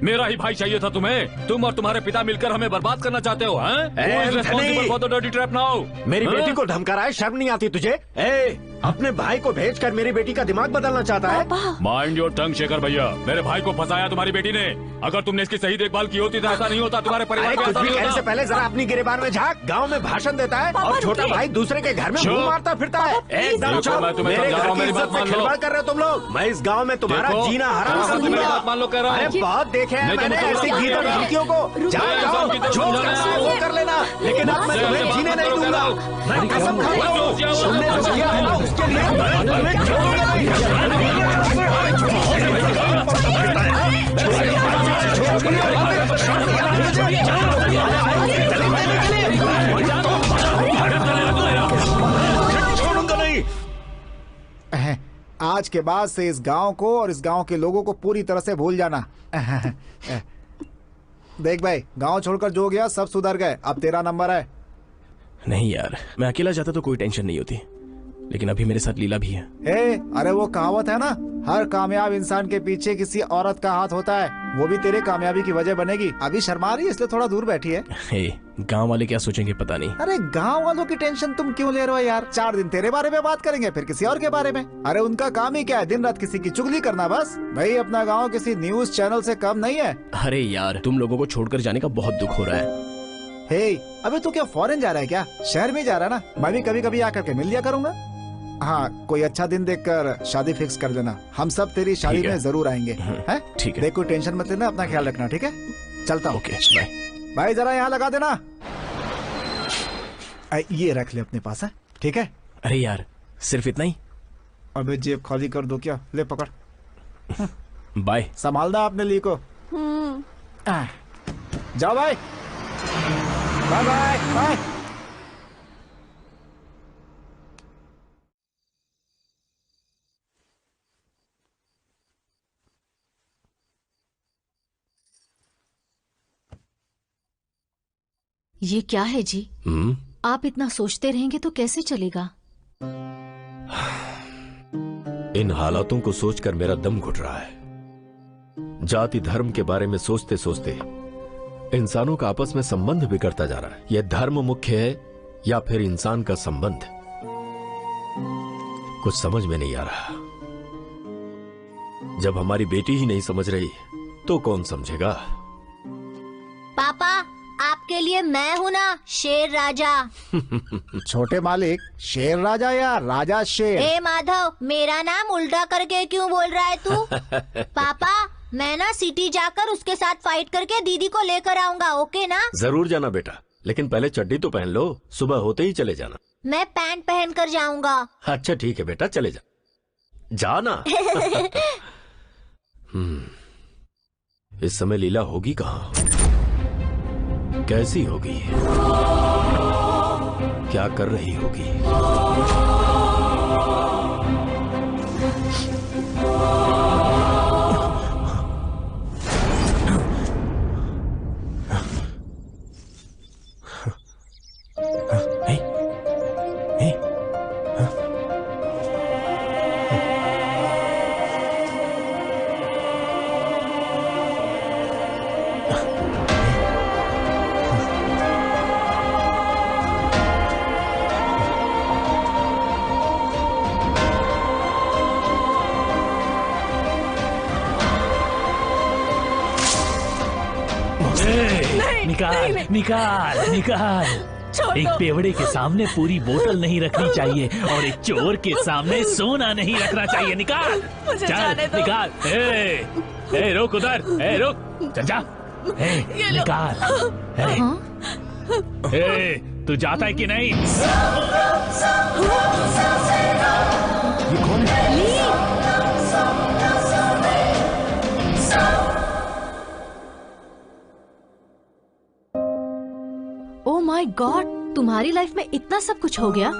मेरा ही भाई चाहिए था तुम्हें। तुम और तुम्हारे पिता मिलकर हमें बर्बाद करना चाहते हो, हैं? Who is responsible for the dirty trap now? मेरी बेटी को धमका रहा है, शर्म नहीं आती तुझे? अपने भाई को भेजकर मेरी बेटी का दिमाग बदलना चाहता है? माइंड योर टंग शेखर भैया, मेरे भाई को फंसाया तुम्हारी बेटी ने। अगर तुमने इसकी सही देखभाल की होती तो ऐसा नहीं होता। तुम्हारे परिवार कुछ भी कहने से पहले जरा अपनी गिरेबान में झांक। गांव में भाषण देता है और छोटा भाई दूसरे के घर में मुंह मारता फिरता है। एकदम चुप। मेरे घर की इज्जत में खिलवाड़ कर रहे हो तुम लोग। मैं इस गाँव में तुम्हारा जीना हराम कर दूंगा। मान लो, कह रहा हूँ। अरे बहुत देखे हैं मैंने ऐसी गीदड़ लड़कियों को। जाओ, जो करना है वो कर लेना, लेकिन अब मैं तुम्हें जीने नहीं दूंगा। मैं कसम खाता हूँ, तुमने जो किया है ना उसके लिए तुम्हें छोड़ूंगा नहीं। छोड़ूंगा नहीं। आज के बाद से इस गांव को और इस गांव के लोगों को पूरी तरह से भूल जाना। देख भाई, गांव छोड़कर जो गया सब सुधर गए। अब तेरा नंबर है। नहीं यार, मैं अकेला जाता तो कोई टेंशन नहीं होती, लेकिन अभी मेरे साथ लीला भी है। अरे वो कहावत है ना, हर कामयाब इंसान के पीछे किसी औरत का हाथ होता है। वो भी तेरे कामयाबी की वजह बनेगी। अभी शर्मा रही है इसलिए थोड़ा दूर बैठी है। गांव वाले क्या सोचेंगे पता नहीं। अरे गांव वालों की टेंशन तुम क्यों ले रहे हो यार? 4 दिन तेरे बारे में बात करेंगे, फिर किसी और के बारे में। अरे उनका काम ही क्या है? दिन रात किसी की चुगली करना बस। भाई अपना गाँव किसी न्यूज चैनल से कम नहीं है। अरे यार, तुम लोगों को छोड़कर जाने का बहुत दुख हो रहा है। अबे तू क्या फॉरेन जा रहा है क्या? शहर में जा रहा है ना? मैं भी कभी कभी आकर के मिल लिया करूंगा। हाँ, कोई अच्छा दिन देखकर शादी फिक्स कर देना। हम सब तेरी शादी में जरूर आएंगे। हैं? ठीक है। देखो टेंशन मत लेना, अपना ख्याल रखना, ठीक है? चलता हूँ। Okay, bye. भाई जरा यहाँ लगा देना। ये रख ले अपने पास, है ठीक है? अरे यार, सिर्फ इतना ही? अबे जेब खाली कर दो क्या? ले पकड़। बाय। संभालना अपने लिए को। जाओ भाई। Bye bye bye. ये क्या है जी? आप इतना सोचते रहेंगे तो कैसे चलेगा? इन हालातों को सोचकर मेरा दम घुट रहा है। जाति धर्म के बारे में सोचते सोचते इंसानों का आपस में संबंध बिगड़ता जा रहा है। यह धर्म मुख्य है या फिर इंसान का संबंध? कुछ समझ में नहीं आ रहा। जब हमारी बेटी ही नहीं समझ रही तो कौन समझेगा? पापा आपके लिए मैं हूँ ना शेर राजा। छोटे मालिक, शेर राजा या राजा शेर? ए माधव, मेरा नाम उल्टा करके क्यों बोल रहा है तू? पापा, मैं ना सिटी जाकर उसके साथ फाइट करके दीदी को लेकर आऊंगा, ओके ना? जरूर जाना बेटा, लेकिन पहले चड्डी तो पहन लो, सुबह होते ही चले जाना। मैं पैंट पहन कर जाऊंगा। अच्छा ठीक है बेटा, चले जा जाना। इस समय लीला होगी कहाँ, कैसी होगी, क्या कर रही होगी? निकाल निकाल। एक पेवड़े के सामने पूरी बोतल नहीं रखनी चाहिए और एक चोर के सामने सोना नहीं रखना चाहिए। निकाल, चल निकाल। ए रुक उधर, ए रुक, चल जा। निकाल। तू जाता है कि नहीं? ये कौन है? ओह माय गॉड, तुम्हारी लाइफ में इतना सब कुछ हो गया।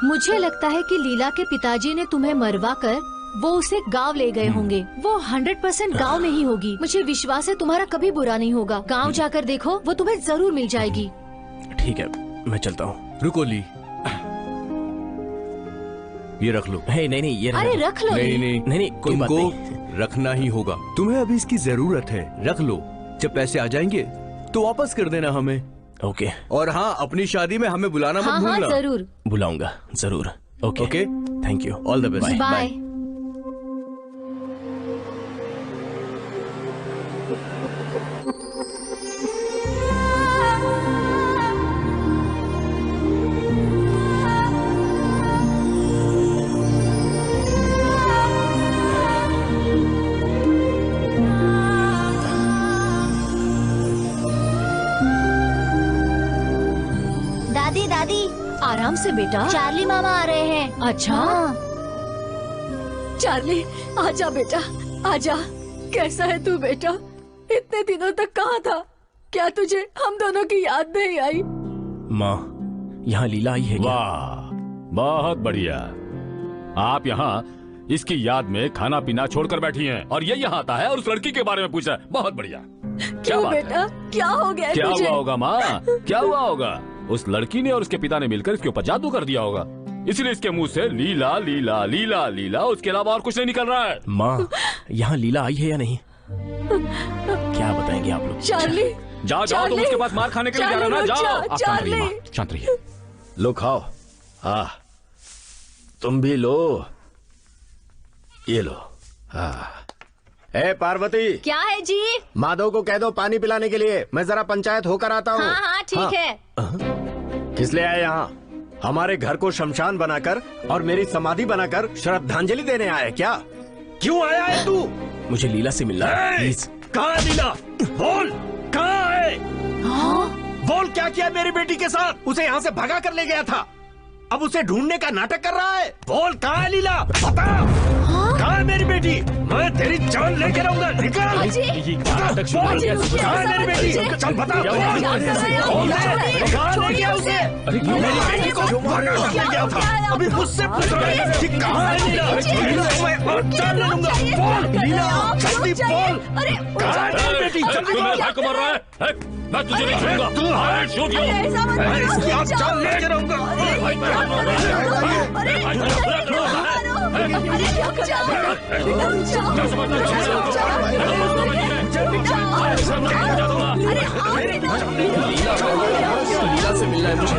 मुझे लगता है कि लीला के पिताजी ने तुम्हें मरवा कर वो उसे गांव ले गए होंगे। वो 100% गांव में ही होगी। मुझे विश्वास है तुम्हारा कभी बुरा नहीं होगा। गांव जाकर देखो, वो तुम्हें जरूर मिल जाएगी। ठीक है, मैं चलता हूँ। रुको ली, ये रख लो। नहीं, ये अरे रख लो। नहीं, कोई बात नहीं। रखना ही होगा, तुम्हें अभी इसकी जरूरत है। रख लो, जब पैसे आ जाएंगे तो वापस कर देना हमें। ओके। और हाँ, अपनी शादी में हमें बुलाना मत भूलना। हाँ, जरूर बुलाऊंगा, जरूर। Okay, thank you, all the best, bye. दादी, आराम से बेटा, चार्ली मामा आ रहे हैं। अच्छा। चार्ली, आजा बेटा, आजा। कैसा है तू बेटा? इतने दिनों तक कहाँ था? क्या तुझे हम दोनों की याद नहीं आई? माँ, यहाँ लीला आई है क्या? वाह, बहुत बढ़िया। आप यहाँ इसकी याद में खाना पीना छोड़कर बैठी हैं और ये यहाँ आता है और उस लड़की के बारे में पूछ रहा है। बहुत बढ़िया। क्या बात बेटा है? क्या हो गया? क्या हुआ होगा माँ, क्या हुआ होगा? उस लड़की ने और उसके पिता ने मिलकर इसके ऊपर जादू कर दिया होगा, इसलिए इसके मुंह से लीला लीला लीला लीला, उसके अलावा और कुछ नहीं निकल रहा है। माँ, यहाँ लीला आई है या नहीं? क्या बताएंगे आप लोग? चार्ली, जाओ तुम उसके पास मार खाने के लिए जा रहे हो ना, जाओ। शांत रहिए। लो खाओ। हाँ, तुम भी लो, ये लो। हाँ। ए पार्वती, क्या है जी? माधव को कह दो पानी पिलाने के लिए। मैं जरा पंचायत होकर आता हूँ। हाँ, ठीक है। किस लिए आए यहाँ? हमारे घर को शमशान बनाकर और मेरी समाधि बनाकर श्रद्धांजलि देने आए क्या? क्यों आया है तू? मुझे लीला से मिलना है, प्लीज। कहाँ है लीला? बोल, कहाँ है? बोल, क्या किया मेरी बेटी के साथ? उसे यहाँ से भगा कर ले गया था, अब उसे ढूंढने का नाटक कर रहा है। बोल, कहाँ है लीला? बता, कहाँ है मेरी बेटी? मैं तेरी जान लेके रहूंगा। निकल। कहाँ है मेरी बेटी? चल बता। कहाँ ले गया उसे? मेरी बेटी को भगा कर ले गया था, अभी मुझसे पूछ रहा है कि कहाँ है लीला? मैं जान ले लूंगा। बोल लीला, जल्दी बोल, कहाँ है मेरी बेटी? तू मेरे भाई को मार रहा है? मैं तुझे नहीं छोड़ूंगा। तू है शूट यू। मैं इसकी आज जान लेके रहूंगा। लीला से मिलना है मुझे।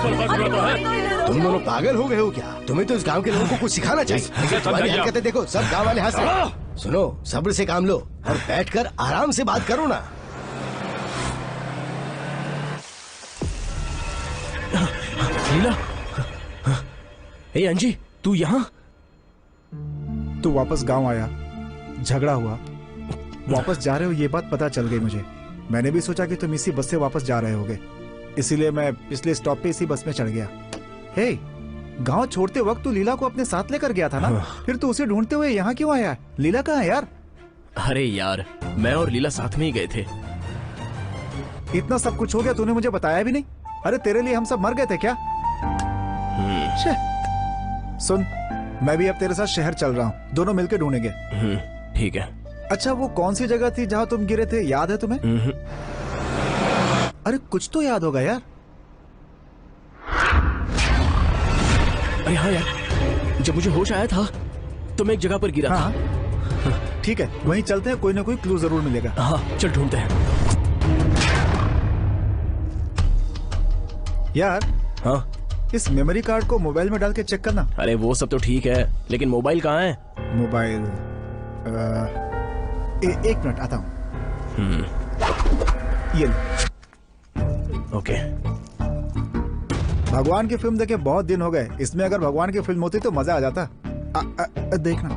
तुम दोनों पागल हो गए हो क्या? तुम्हें तो इस गांव के लोगों को कुछ सिखाना चाहिए। लेकिन तुम्हारी हरकतें देखो, सब गांव वाले हंस रहे हैं। सुनो, सब्र से काम लो और बैठकर आराम से बात करो ना। लीला, ए अंजी, तू यहाँ? तू वापस गांव आया, झगड़ा हुआ, वापस जा रहे हो ये बात पता चल गई मुझे। मैंने भी सोचा कि तुम इसी बस से वापस जा रहे होगे, इसीलिए मैं पिछले स्टॉप पे इसी बस में चढ़ गया। हे, गांव छोड़ते वक्त तू लीला को अपने साथ लेकर गया था ना? फिर तू उसे ढूंढते हुए यहाँ क्यों आया? लीला कहाँ है यार? अरे यार, मैं और लीला साथ में ही गए थे। इतना सब कुछ हो गया, तूने मुझे बताया भी नहीं। अरे तेरे लिए हम सब मर गए थे क्या? सुन, मैं भी अब तेरे साथ शहर चल रहा हूँ, दोनों मिलकर ढूंढेंगे। ठीक है। अच्छा, वो कौन सी जगह थी जहाँ तुम गिरे थे, याद है तुम्हें? अरे कुछ तो याद होगा यार। अरे हाँ यार, जब मुझे होश आया था तो मैं एक जगह पर गिरा था। ठीक है, वहीं चलते हैं, कोई ना कोई क्लू जरूर मिलेगा। हाँ चल ढूंढते हैं। यार, हाँ, इस मेमोरी कार्ड को मोबाइल में डाल के चेक करना। अरे वो सब तो ठीक है, लेकिन मोबाइल कहाँ है? मोबाइल एक मिनट, आता हूँ। ये ओके। भगवान की फिल्म देखे बहुत दिन हो गए, इसमें अगर भगवान की फिल्म होती तो मजा आ जाता। देखना।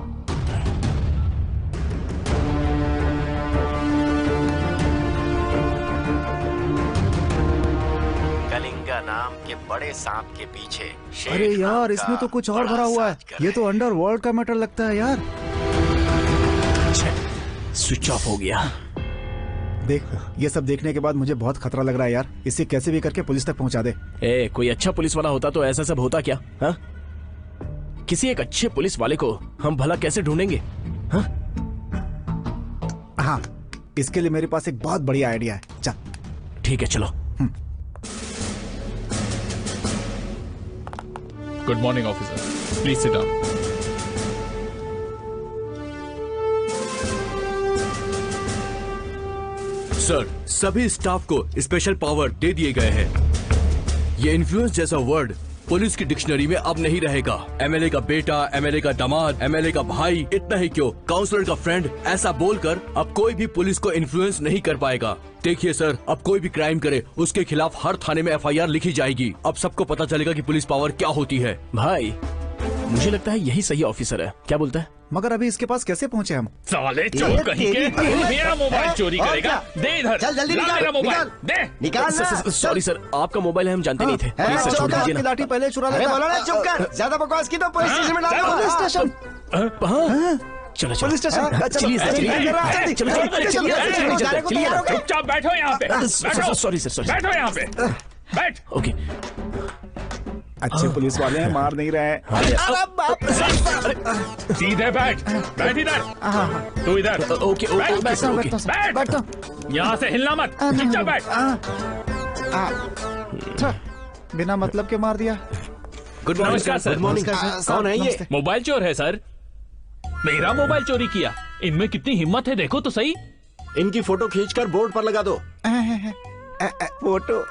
कलिंगा नाम के बड़े सांप के पीछे शेर। अरे यार, इसमें तो कुछ और भरा हुआ है। ये तो अंडर वर्ल्ड का मैटर लगता है यार। स्विच ऑफ हो गया। देख, ये सब देखने के बाद मुझे बहुत खतरा लग रहा है यार। इसे कैसे भी करके पुलिस तक पहुंचा दे। ए, कोई अच्छा पुलिस वाला होता तो ऐसा सब होता क्या? हा? किसी एक अच्छे पुलिस वाले को हम भला कैसे ढूंढेंगे? हा? हाँ, इसके लिए मेरे पास एक बहुत बढ़िया आइडिया है। चल। ठीक है, चलो। Good morning officer, please sit down. Sir, सभी स्टाफ को स्पेशल पावर दे दिए गए हैं। ये इन्फ्लुएंस जैसा वर्ड पुलिस की डिक्शनरी में अब नहीं रहेगा। एमएलए का बेटा, एमएलए का दामाद, एमएलए का भाई, इतना ही क्यों, काउंसलर का फ्रेंड, ऐसा बोलकर अब कोई भी पुलिस को इन्फ्लुएंस नहीं कर पाएगा। देखिए सर, अब कोई भी क्राइम करे उसके खिलाफ हर थाने में एफआईआर लिखी जाएगी। अब सबको पता चलेगा कि पुलिस पावर क्या होती है। भाई, मुझे लगता है यही सही ऑफिसर है, क्या बोलता है? मगर अभी इसके पास कैसे पहुंचे हम? साले चोर कहीं के, मेरा मोबाइल चोरी करेगा? दे इधर, चल जल्दी निकाल मेरा मोबाइल दे। निकाल। सॉरी सर, आपका मोबाइल है, हम जानते नहीं थे। की लाठी पहले चुरा लेता। अरे बोलो ना, चुप कर, ज्यादा बकवास की तो पुलिस स्टेशन में डाल दो। Police station? चलो पुलिस स्टेशन, चलिए, चुपचाप बैठो यहाँ पे। सॉरी सर, सॉरी, बैठो यहाँ पे, बैठ। ओके। अच्छे पुलिस वाले हैं, मार नहीं रहे हैं। सीधे बैठ, बैठ इधर। तू इधर। ओके, बैठ। यहाँ से हिलना मत, चुपचाप बैठ। बिना मतलब के मार दिया। Good morning sir. Good morning. कौन है ये? मोबाइल चोर है सर, मेरा मोबाइल चोरी किया। इनमें कितनी हिम्मत है, देखो तो सही। इनकी फोटो खींचकर बोर्ड पर लगा दो। फोटो?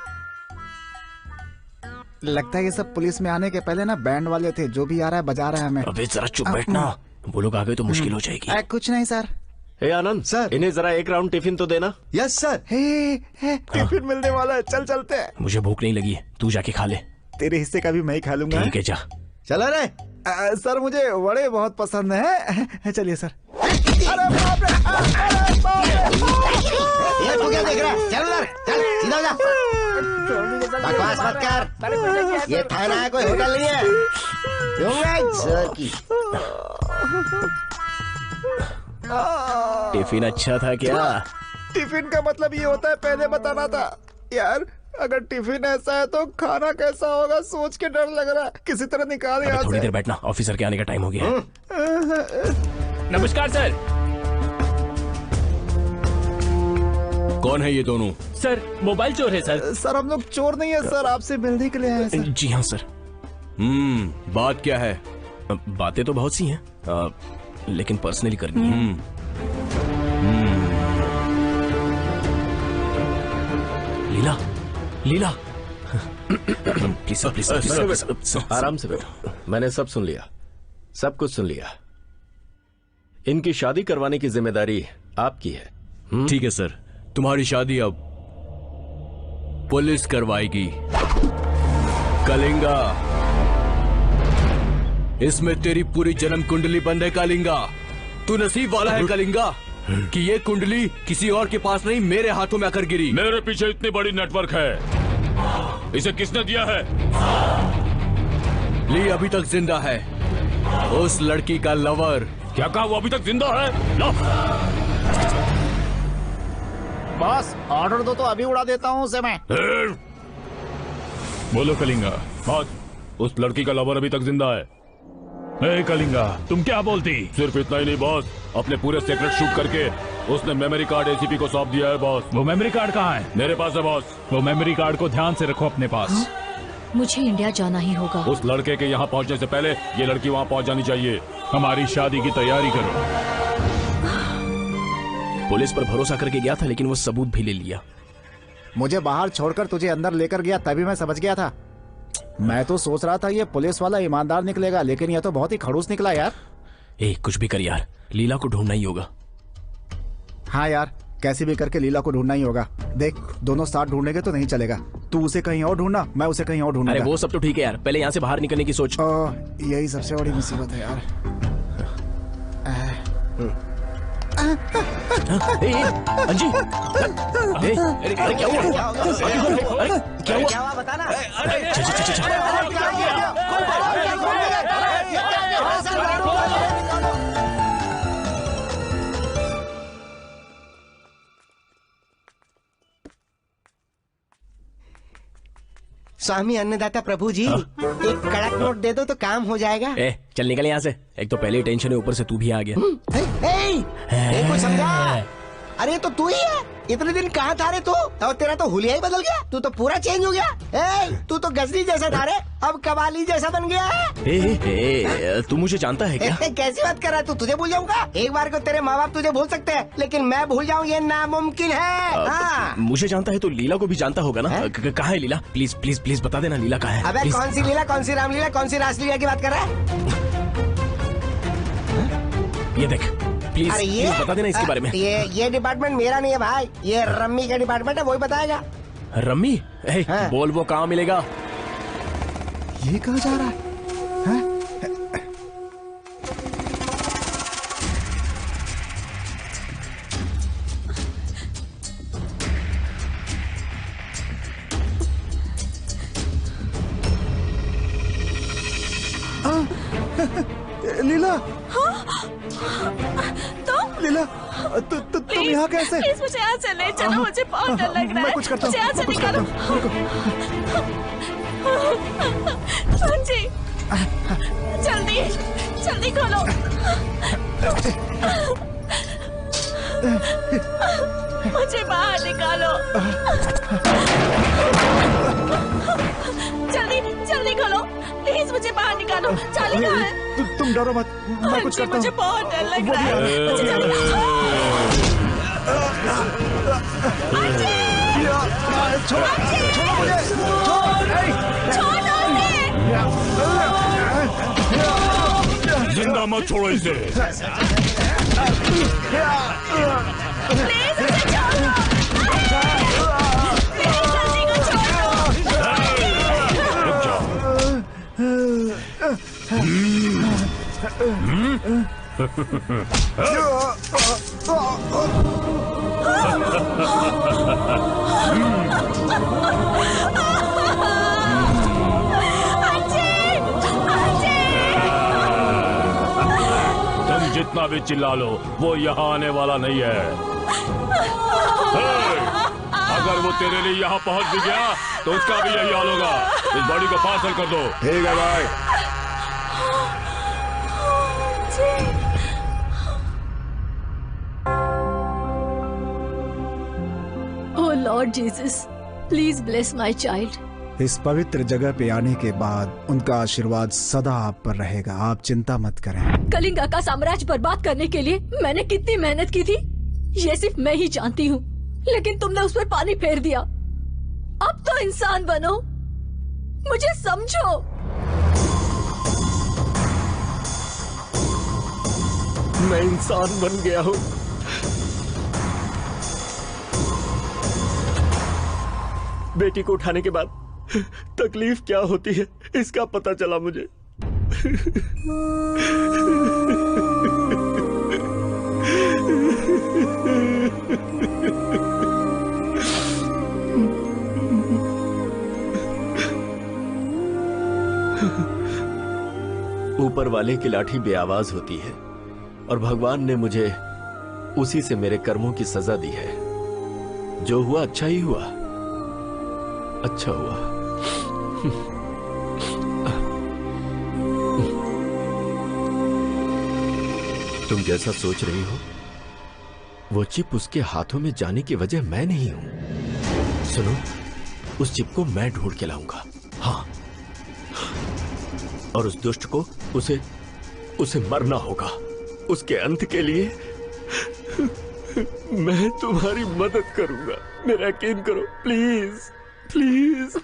लगता है ये सब पुलिस में आने के पहले ना बैंड वाले थे, जो भी आ रहा है बजा रहा है हमें। अबे जरा चुप बैठना, वो लोग आ गए तो मुश्किल हो जाएगी। कुछ नहीं सर। हे आनंद सर, इन्हें जरा एक राउंड टिफिन तो देना। Yes sir. टिफिन मिलने वाला है, चल चलते हैं। मुझे भूख नहीं लगी है, तू जाके खा ले। तेरे हिस्से का भी मैं ही खा लूंगा। ठीक है, जा। चला रे। सर, मुझे वड़े बहुत पसंद है। चलिए सर। अरे बाप रे, अरे बाप रे। ये तू क्या देख रहा है? चल उधर, चल सीधा जा। बकवास मत कर, ये थाना है, कोई होटल नहीं है। सर की टिफिन अच्छा था क्या? टिफिन का मतलब ये होता है, पहले बताना था यार। अगर टिफिन ऐसा है तो खाना कैसा होगा, सोच के डर लग रहा है। किसी तरह निकाल यहाँ से। थोड़ी देर बैठना, ऑफिसर के आने का टाइम हो गया। नमस्कार सर। कौन है ये दोनों? सर, मोबाइल चोर है सर। सर, हम लोग चोर नहीं है सर, आपसे मिलने के लिए आए सर। जी हाँ सर। बात क्या है? बातें तो बहुत सी हैं, लेकिन पर्सनली करनी है। लीला, लीला, प्लीज प्लीज आराम से बैठो। मैंने सब सुन लिया, सब कुछ सुन लिया। इनकी शादी करवाने की जिम्मेदारी आपकी है। ठीक है सर, तुम्हारी शादी अब पुलिस करवाएगी। कलिंगा, इसमें तेरी पूरी जन्म कुंडली बंद है कलिंगा। तू नसीब वाला है कलिंगा कि ये कुंडली किसी और के पास नहीं, मेरे हाथों में आकर गिरी। मेरे पीछे इतनी बड़ी नेटवर्क है, इसे किसने दिया है? ली अभी तक जिंदा है, उस लड़की का लवर। क्या कहा? वो अभी तक जिंदा है? लो। बॉस ऑर्डर दो तो अभी उड़ा देता हूँ उसे मैं। बोलो कलिंगा। बॉस, उस लड़की का लवर अभी तक जिंदा है। ए कलिंगा, तुम क्या बोलती? सिर्फ इतना ही नहीं बॉस, अपने पूरे सीक्रेट शूट करके उसने मेमोरी कार्ड एसीपी को सौंप दिया है बॉस। वो मेमोरी कार्ड कहाँ है? मेरे पास है बॉस। वो मेमोरी कार्ड को ध्यान से रखो अपने पास। मुझे इंडिया जाना ही होगा। उस लड़के के यहाँ पहुँचने से पहले ये लड़की वहाँ पहुँच जानी चाहिए। हमारी शादी की तैयारी करो। पुलिस पर भरोसा करके गया था, लेकिन वो सबूत भी ले लिया। मुझे बाहर छोड़कर तुझे अंदर लेकर गया, तभी मैं समझ गया था। मैं तो सोच रहा था ये पुलिस वाला ईमानदार निकलेगा, लेकिन यह तो बहुत ही खड़ूस निकला यार। कुछ भी कर यार, लीला को ढूंढना ही होगा। हाँ यार, कैसे भी करके लीला को ढूंढना ही होगा। देख, दोनों साथ ढूंढेंगे तो नहीं चलेगा। तू उसे कहीं और ढूंढना, मैं उसे कहीं और ढूंढूंगा। अरे वो सब तो ठीक है यार, पहले यहाँ से बाहर निकलने की सोच। यही सबसे बड़ी मुसीबत है यार। अंजी, अरे क्या हुआ? अरे क्या हुआ बताना। स्वामी अन्नदाता प्रभु जी, एक कड़क नोट दे दो तो काम हो जाएगा। चल निकल यहाँ से, एक तो पहले ही टेंशन है, ऊपर से तू भी आ गया। कुछ समझा? अरे तो तू ही है, इतने दिन कहाँ था रे तू? और तेरा तो हुलिया ही बदल गया, तू तो पूरा चेंज हो गया। तू तो गजनी जैसा था रे, अब कबाली जैसा बन गया है। तू मुझे जानता है क्या? कैसी बात कर रहा है तू? तुझे भूल जाऊंगा? एक बार को तेरे माँ बाप तुझे भूल सकते हैं, लेकिन मैं भूल जाऊँ ये नामुमकिन है। मुझे जानता है तो लीला को भी जानता होगा ना? कहाँ है लीला? प्लीज प्लीज प्लीज बता देना लीला कहाँ है। अबे कौन सी लीला, कौन सी रामलीला, कौन सी रासलीला की बात कर रहा है? ये देख, प्लीज प्लीज बता देना इसके बारे में। ये डिपार्टमेंट मेरा नहीं है भाई, ये रम्मी का डिपार्टमेंट है, वही बताएगा। रम्मी? बोल वो कहाँ मिलेगा? ये कहाँ जा रहा है? लीला, लीला, तुम यहाँ कैसे? प्लीज मुझे यहाँ से ले चलो, मुझे बहुत डर लग रहा है। मैं कुछ करता हूँ। यहाँ से निकालो। जी, जल्दी जल्दी खोलो। मुझे बाहर निकालो। जल्दी जल्दी खोलो, प्लीज मुझे बाहर निकालो। चाली कहाँ है? तुम डरो मत, मैं कुछ करता हूँ। मुझे बहुत डर लग रहा है, मुझे जल्दी जिंदा मत छोड़ो इसे। प्लीज इसे छोड़ो। प्लीज जल्दी को तुम जितना भी चिल्ला लो, वो यहाँ आने वाला नहीं है। अगर वो तेरे लिए यहाँ पहुँच भी गया तो उसका भी यही हाल होगा। इस बॉडी को पार्सल कर दो। ठीक है भाई। Oh Lord Jesus, please bless my child. इस पवित्र जगह पे आने के बाद उनका आशीर्वाद सदा आप पर रहेगा, आप चिंता मत करें। कलिंगा का साम्राज्य बर्बाद करने के लिए मैंने कितनी मेहनत की थी, ये सिर्फ मैं ही जानती हूँ, लेकिन तुमने उस पर पानी फेर दिया। अब तो इंसान बनो, मुझे समझो। मैं इंसान बन गया हूं। बेटी को उठाने के बाद तकलीफ क्या होती है इसका पता चला मुझे। ऊपर वाले की लाठी बेआवाज होती है और भगवान ने मुझे उसी से मेरे कर्मों की सजा दी है। जो हुआ अच्छा ही हुआ, अच्छा हुआ। तुम जैसा सोच रही हो वो चिप उसके हाथों में जाने की वजह मैं नहीं हूं। सुनो, उस चिप को मैं ढूंढ के लाऊंगा। हाँ, और उस दुष्ट को उसे मरना होगा। उसके अंत के लिए मैं तुम्हारी मदद करूंगा। मेरा यकीन करो, प्लीज प्लीज।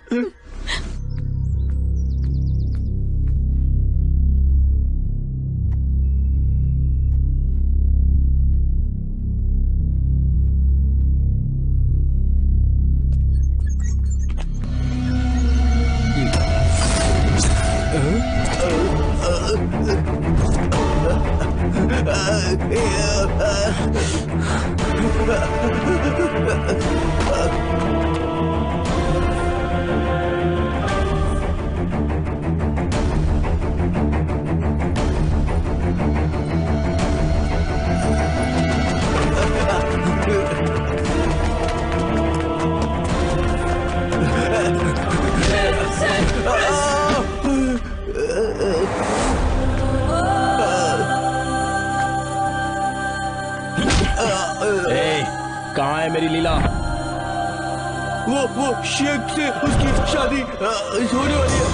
कहाँ है मेरी लीला? वो शेख से उसकी शादी होने वाली है।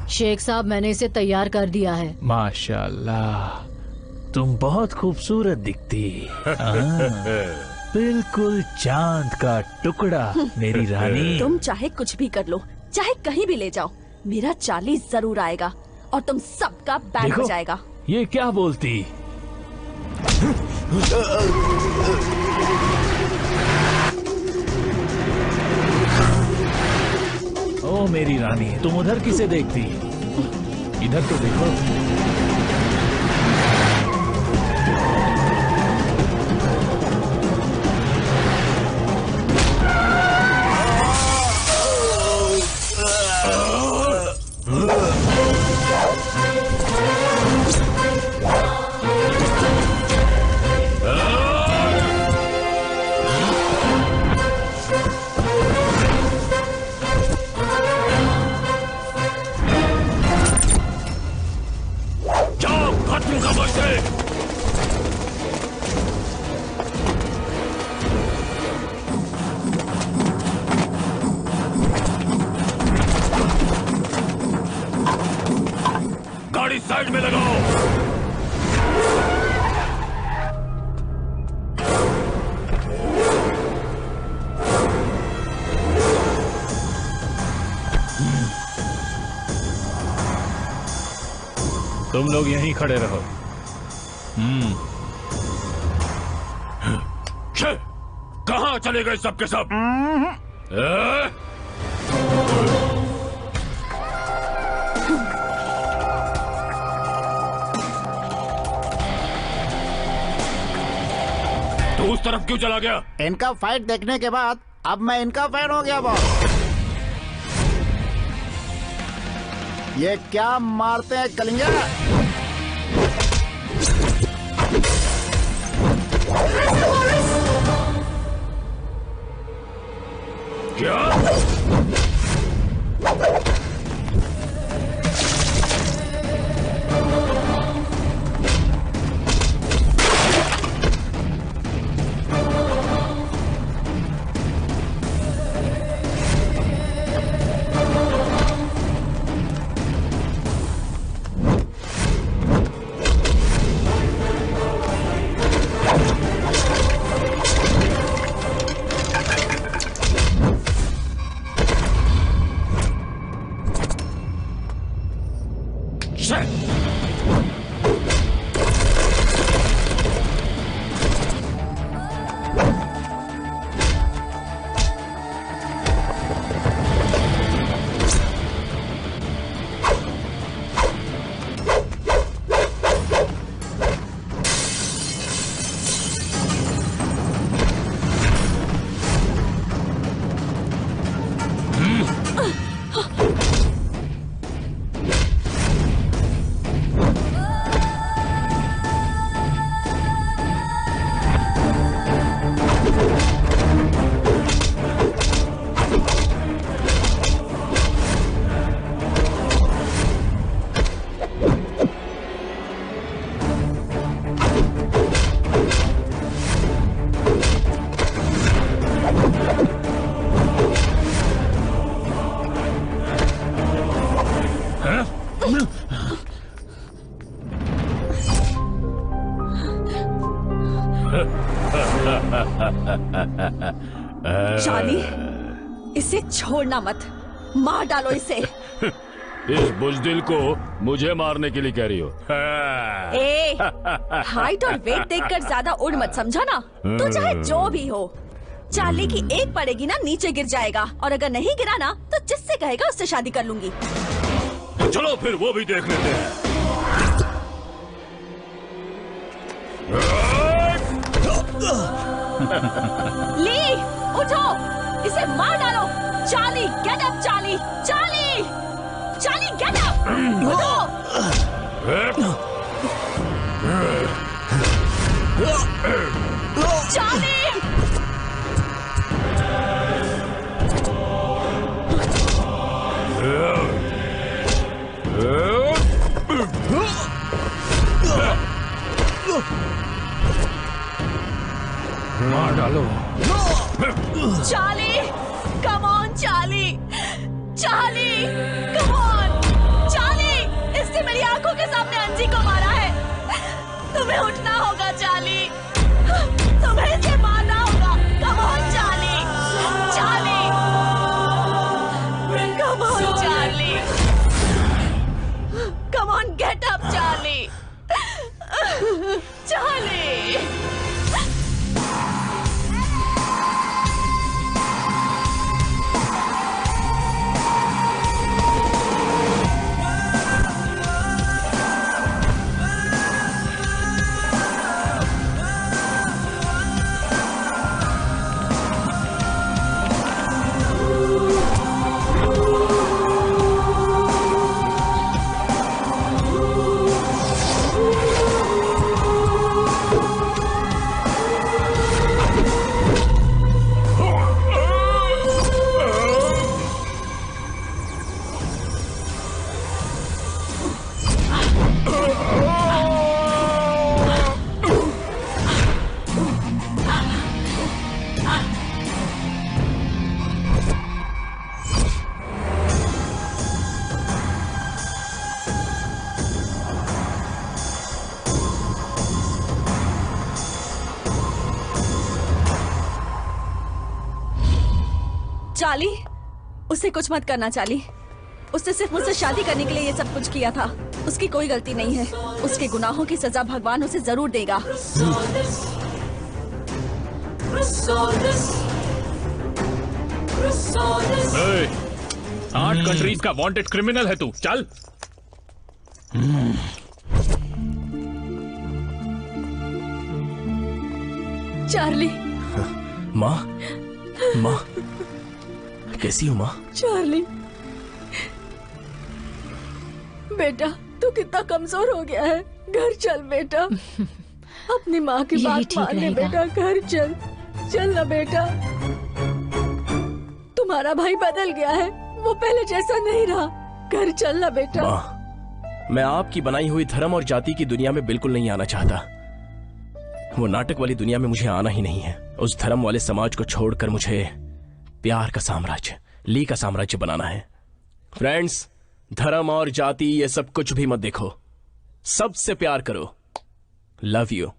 शेख साहब, मैंने इसे तैयार कर दिया है। माशाल्लाह, तुम बहुत खूबसूरत दिखती। बिल्कुल चांद का टुकड़ा मेरी रानी। तुम चाहे कुछ भी कर लो, चाहे कहीं भी ले जाओ, मेरा चार्ली जरूर आएगा और तुम सबका बैंड बजाएगा। ये क्या बोलती? ओ मेरी रानी, तुम उधर किसे देखती? इधर तो देखो। गाड़ी साइड में लगाओ। तुम लोग यहीं खड़े रहो। कहाँ चले गए सब के सब? तू उस तरफ क्यों चला गया? इनका फाइट देखने के बाद अब मैं इनका फैन हो गया बॉस। ये क्या मारते हैं कलिंगा? क्या? चार्ली, इसे छोड़ना मत, मार डालो इसे। इस बुजदिल को मुझे मारने के लिए कह रही हो? ए, हाइट और वेट देखकर ज्यादा उड़ मत, समझा ना? तू चाहे जो भी हो, चार्ली की एक पड़ेगी ना नीचे गिर जाएगा, और अगर नहीं गिरा ना तो जिससे कहेगा उससे शादी कर लूंगी। तो चलो फिर वो भी देख लेते हैं। ली, उठो, इसे मार डालो। Charlie, get up Charlie, Charlie, Charlie get up, उठो। चार्ली, मार डालो। Charlie, come on Charlie, Charlie, come on Charlie, इसने मेरी आंखों के सामने अंजी को मारा है। तुम्हें उठना होगा चार्ली, तुम्हें इसे मारना होगा। Come on Charlie, Charlie, come on Charlie, come on get up Charlie, Charlie. Charlie, उसे कुछ मत करना चार्ली। उसने सिर्फ मुझसे शादी करने के लिए ये सब कुछ किया था। उसकी कोई गलती नहीं है। उसके गुनाहों की सजा भगवान उसे जरूर देगा। ए, 8 कंट्रीज का वांटेड क्रिमिनल है तू। चल। चार्ली। माँ, माँ, कैसी हो माँ? चार्ली, बेटा तू कितना कमजोर हो गया है। घर चल बेटा, अपनी माँ की बात मान ले बेटा। घर चल, चल ना बेटा। तुम्हारा भाई बदल गया है, वो पहले जैसा नहीं रहा। घर चल ना बेटा। माँ, मैं आपकी बनाई हुई धर्म और जाति की दुनिया में बिल्कुल नहीं आना चाहता। वो नाटक वाली दुनिया में मुझे आना ही नहीं है। उस धर्म वाले समाज को छोड़कर मुझे प्यार का साम्राज्य, ली का साम्राज्य बनाना है। फ्रेंड्स, धर्म और जाति ये सब कुछ भी मत देखो, सबसे प्यार करो। Love you.